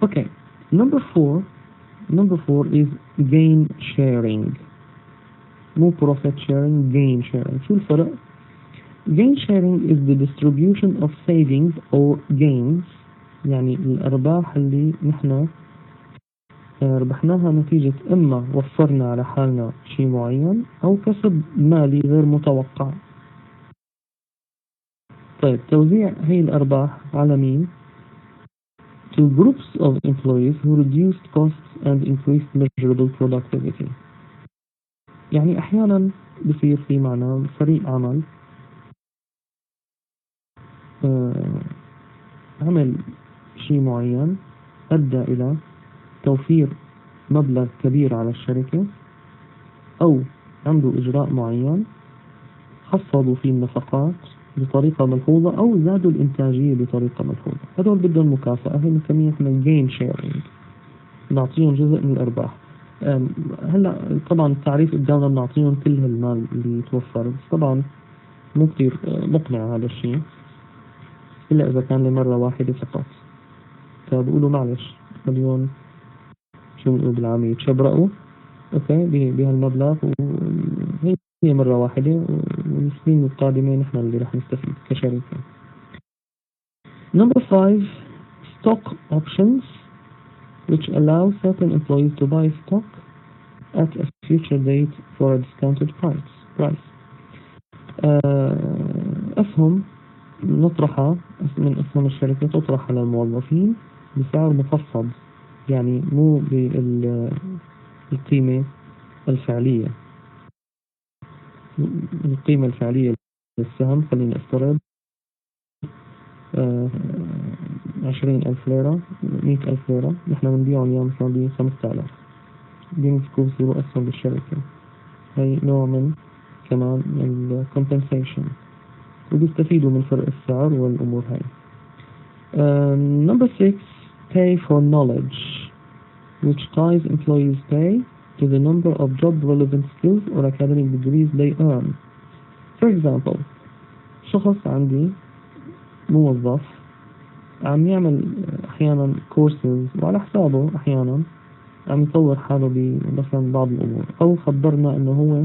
Okay, number four is gain sharing. مو profit sharing, gain sharing. شو الفرق؟ Gain sharing is the distribution of savings or gains، يعني الأرباح اللي نحن ربحناها نتيجة إما وفرنا على حالنا شيء معين أو كسب مالي غير متوقع. طيب توزيع هي الأرباح على مين؟ To groups of employees who reduced costs and increased measurable productivity. يعني أحيانا بصير في معنا فريق عمل عمل شيء معين أدى إلى توفير مبلغ كبير على الشركة، أو عنده إجراء معين خفضوا فيه النفقات بطريقة ملحوظة أو زادوا الإنتاجية بطريقة ملحوظة. هذول بدهم مكافأة، هي بنسميها احنا gain sharing، نعطيهم جزء من الأرباح. هلا طبعا التعريف قدامنا بنعطيهم كل هالمال اللي يتوفر، بس طبعا مو كثير مقنع هذا الشيء إلا إذا كان لمرة واحدة فقط. فبقولوا معلش اليوم شو بنقول بالعامية تشبرقوا اوكي بهالمبلغ، وهي مرة واحدة، والسنين القادمة نحن اللي رح نستفيد كشركة. Number 5 stock options which allow certain employees to buy stock at a future date for a discounted price. أسهم نطرحها من أسهم الشركة تطرح على الموظفين بسعر مخفض، يعني مو بالقيمة الفعلية. القيمة الفعلية للسهم خلينا نفترض 20,000 ليرة 100,000 ليرة، نحن بنبيعهم اليوم مثلا ب 5,000، بيمسكوا بصيروا أسهم بالشركة. هي نوع من كمان compensation، وبيستفيدوا من فرق السعر والأمور هاي. Number 6 pay for knowledge which ties employees' pay to the number of job relevant skills or academic degrees they earn. For example شخص عندي موظف عم يعمل أحيانا كورسز وعلى حسابه أحيانا عم يطور حاله مثلا بعض الأمور، أو خبرنا إنه هو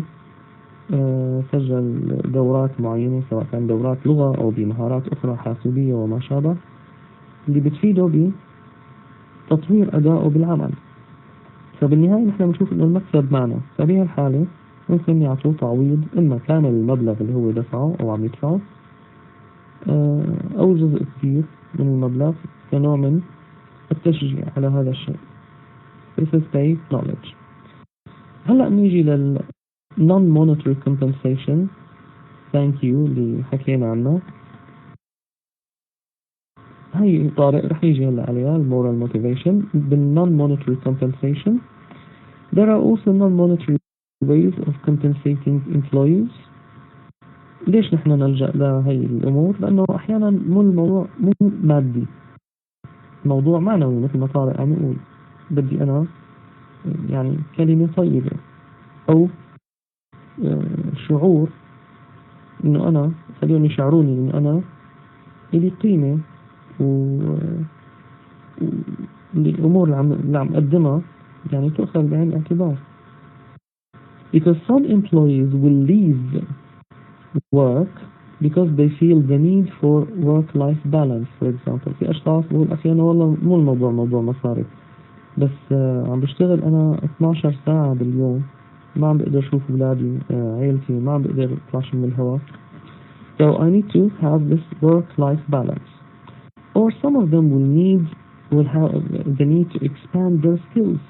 سجل دورات معينة سواء كان دورات لغة أو بمهارات أخرى حاسوبية وما شابه، اللي بتفيده بتطوير أدائه بالعمل. فبالنهاية نحن بنشوف إنه المكسب معنا، فبهي الحالة ممكن يعطوه تعويض إما كامل المبلغ اللي هو دفعه أو عم يدفعه أو جزء كبير من المبلغ كنوع من التشجيع على هذا الشيء. This is paid knowledge. هلأ نيجي لل non-monetary compensation. Thank you اللي حكينا عنه. هاي طارق رح يجي هلأ عليها moral motivation. بال non-monetary compensation there are also non-monetary ways of compensating employees. ليش نحن نلجأ لهي الأمور؟ لأنه أحيانا مو الموضوع مو مادي، موضوع معنوي مثل ما طارق عم يقول، بدي أنا يعني كلمة طيبة أو شعور إنه أنا خليهم يشعروني إنه أنا إلي قيمة والأمور اللي عم أقدمها يعني تؤخذ بعين الاعتبار. Because some employees will leave work because they feel the need for work-life balance, for example. في أشخاص بقول أخي أنا والله مو الموضوع موضوع مصاري، بس عم بشتغل أنا 12 ساعة باليوم، ما عم بقدر أشوف أولادي عيلتي، ما عم بقدر أطلعش من الهواء. So I need to have this work-life balance. Or some of them will have the need to expand their skills.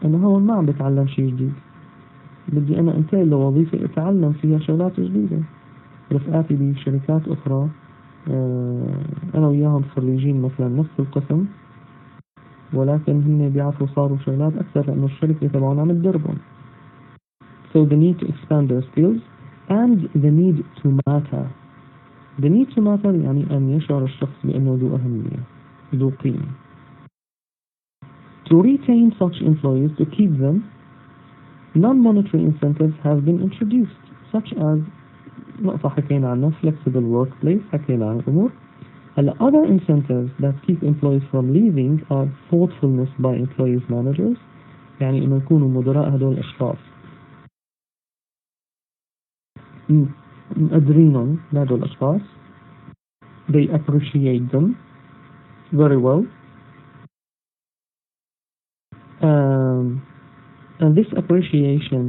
أنا هون ما عم بتعلم شيء جديد، بدي أنا أنتقل لوظيفة أتعلم فيها شغلات جديدة. رفقاتي بشركات أخرى أنا وياهم خريجين مثلا نفس القسم، ولكن هن بيعرفوا صاروا شغلات أكثر لأنه الشركة تبعهم عم تدربهم. So the need to expand their skills and the need to matter. The need to matter يعني أن يشعر الشخص بأنه ذو أهمية، ذو قيمة. To retain such employees, to keep them, non-monetary incentives have been introduced, such as نقطة حكينا عنها flexible workplace، حكينا عن الأمور. هلا other incentives that keep employees from leaving are thoughtfulness by employees managers، يعني إنه يكونوا مدراء هدول الأشخاص مقدرينهم لهدول الأشخاص. They appreciate them very well. And this appreciation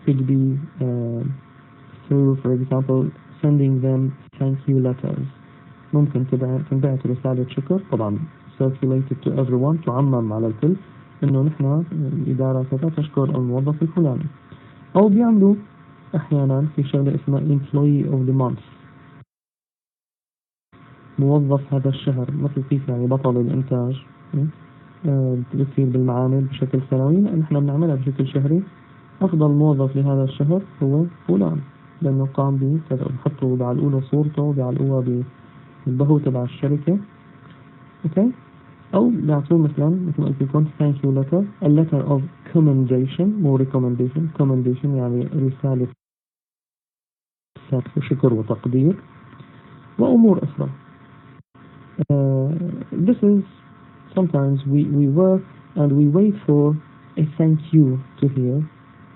could be through, for example, sending them thank you letters. ممكن تنبعث رسالة شكر، طبعا circulated to everyone، تعمم على الكل، إنه نحن الإدارة كذا تشكر الموظف الفلاني. أو بيعملوا أحيانا في شغلة اسمها employee of the month، موظف هذا الشهر، مثل كيف يعني بطل الإنتاج بتصير بالمعامل بشكل سنوي، نحن بنعملها بشكل شهري. أفضل موظف لهذا الشهر هو فلان، لأنه قام بكذا، بحطوا بيعلقوا له صورته، بيعلقوها بالبهو تبع الشركة. أوكي. أو بيعطوه مثلا مثل ما قلت لكم thank you letter، a letter of commendation، مو recommendation يعني رسالة شكر وتقدير وأمور أخرى. This is sometimes we work and we wait for a thank you to hear,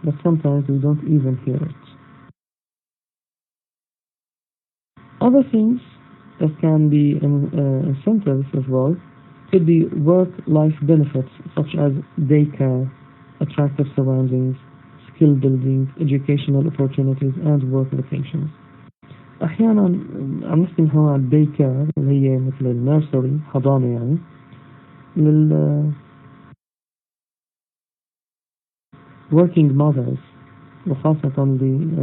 but sometimes we don't even hear it. Other things that can be incentives as well could be work-life benefits such as daycare, attractive surroundings, skill building, educational opportunities, and work vacations. أحيانا عم نحكي نحن عن daycare اللي هي مثل النيرسري، حضانة يعني، working mothers، وخاصة اللي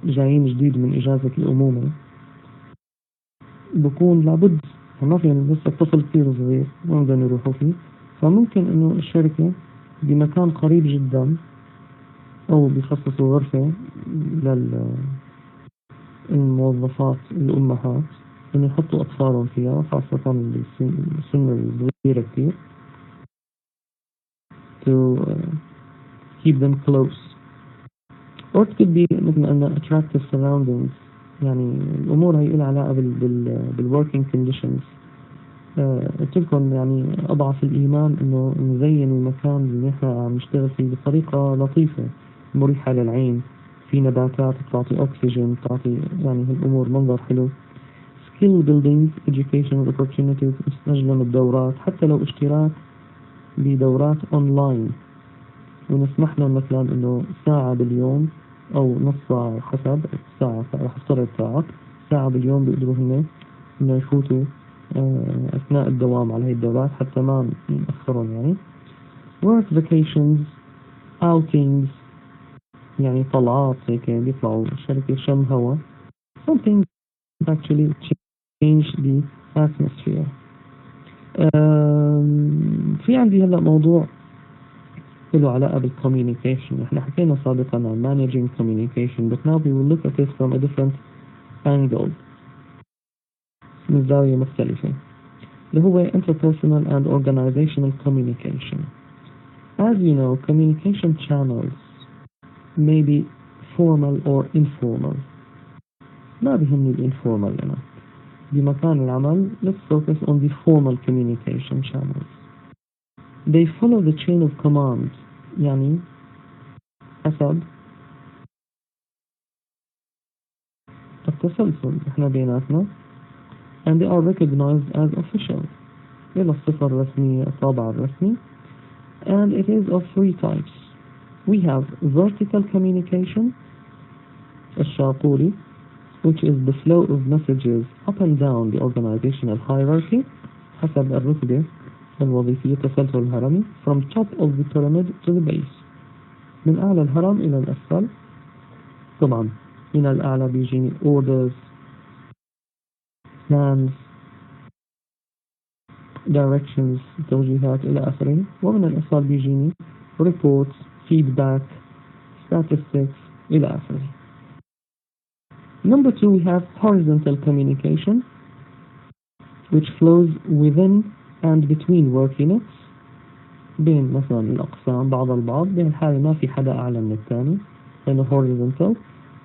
جايين جديد من إجازة الأمومة، بكون لابد ما في لسه الطفل كثير صغير ما بدهم يروحوا فيه، فممكن إنه الشركة بمكان قريب جدا أو بيخصصوا غرفة للموظفات الأمهات إنه يحطوا أطفالهم فيها، خاصة اللي سن صغيرة كثير، to keep them close. Or it could be مثل ما قلنا attractive surroundings، يعني الأمور هي لها علاقة بالworking conditions. قلت لكم يعني أضعف الإيمان إنه نزين المكان اللي نحن عم نشتغل فيه بطريقة لطيفة مريحة للعين، في نباتات تعطي أكسجين، تعطي يعني هالأمور منظر حلو. skill building, educational opportunities، نستخدم الدورات حتى لو اشتراك بدورات أونلاين، ونسمح لهم مثلا إنه ساعة باليوم أو نص ساعة حسب ساعة، رح افترض ساعة باليوم بيقدروا هن إنه يفوتوا أثناء الدوام على هاي الدورات حتى ما نأخرهم يعني. work vacations، outings، يعني طلعات هيك بيطلعوا الشركة شم هوا. something actually change the atmosphere. في عندي هلا موضوع له علاقة بالcommunication. احنا حكينا سابقا عن managing communication, but now we will look at it from a different angle, من زاوية مختلفة, اللي هو interpersonal and organizational communication. As you know, communication channels may be formal or informal. ما بيهمني الانفورمال أنا. بمكان العمل, let's focus on the formal communication channels. They follow the chain of command, يعني حسب التسلسل احنا بيناتنا, and they are recognized as official. إلى الصفة الرسمية, الطابع الرسمي, and it is of three types. We have vertical communication, الشاطوري, which is the flow of messages up and down the organizational hierarchy حسب الرتبة الوظيفية, تسلسل الهرمي, from top of the pyramid to the base, من أعلى الهرم إلى الأسفل. طبعا من الأعلى بيجيني orders, plans, directions, توجيهات إلى آخره, ومن الأسفل بيجيني reports, feedback, statistics إلى آخره. Number two, we have horizontal communication, which flows within and between work units, بين مثلا الأقسام بعض البعض, بهالحالة ما في حدا أعلى من الثاني, لأنه horizontal,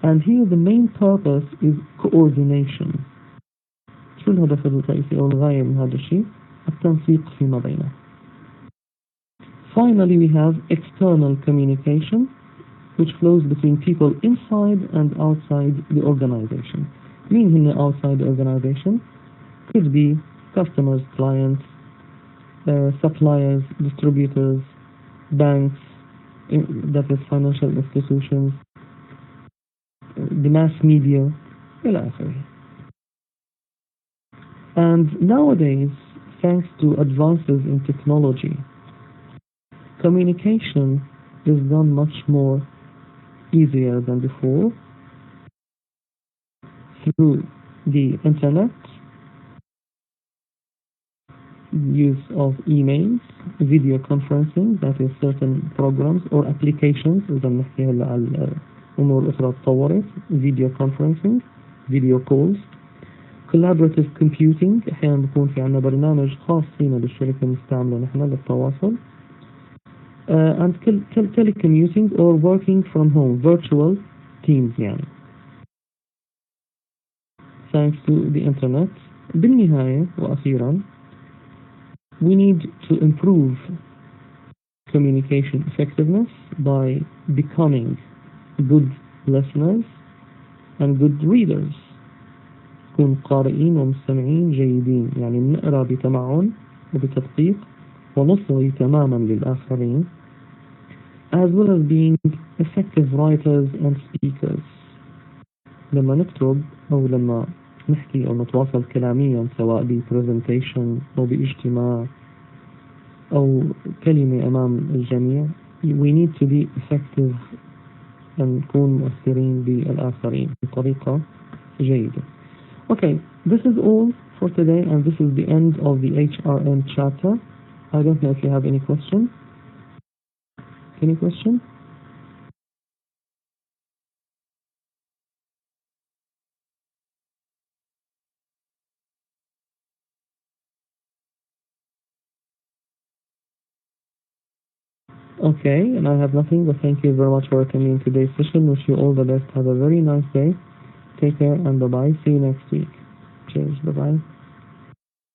and here the main purpose is coordination. شو الهدف الرئيسي أو الغاية من هذا الشيء؟ التنسيق فيما بينه. Finally, we have external communication, which flows between people inside and outside the organization. مين هن outside the organization? Could be customers, clients, suppliers, distributors, banks, that is financial institutions, the mass media, إلى آخره. And nowadays, thanks to advances in technology, communication is done much more easier than before through the internet, use of emails, video conferencing, that is certain programs or applications, إذا بنحكي هلا على أمور أخرى تطورت, video conferencing, video calls, collaborative computing, أحيانا بيكون في عنا برنامج خاص فينا بالشركة نستعمله نحن للتواصل, and telecommuting or working from home, virtual teams يعني. Thanks to the internet. بالنهاية وأخيرا, we need to improve communication effectiveness by becoming good listeners and good readers. نكون قارئين ومستمعين جيدين, يعني نقرأ بتمعن وبتدقيق ونصغي تماما للآخرين, as well as being effective writers and speakers. لما نكتب أو لما نحكي أو نتواصل كلاميا, سواء بpresentation أو باجتماع أو كلمة أمام الجميع, we need to be effective and نكون مؤثرين بالآخرين بطريقة جيدة. Okay, this is all for today, and this is the end of the HRM chapter. I don't know if you have any question. Any question? Okay, and I have nothing, but thank you very much for attending today's session. Wish you all the best. Have a very nice day. Take care and bye-bye. See you next week. Cheers. Bye-bye.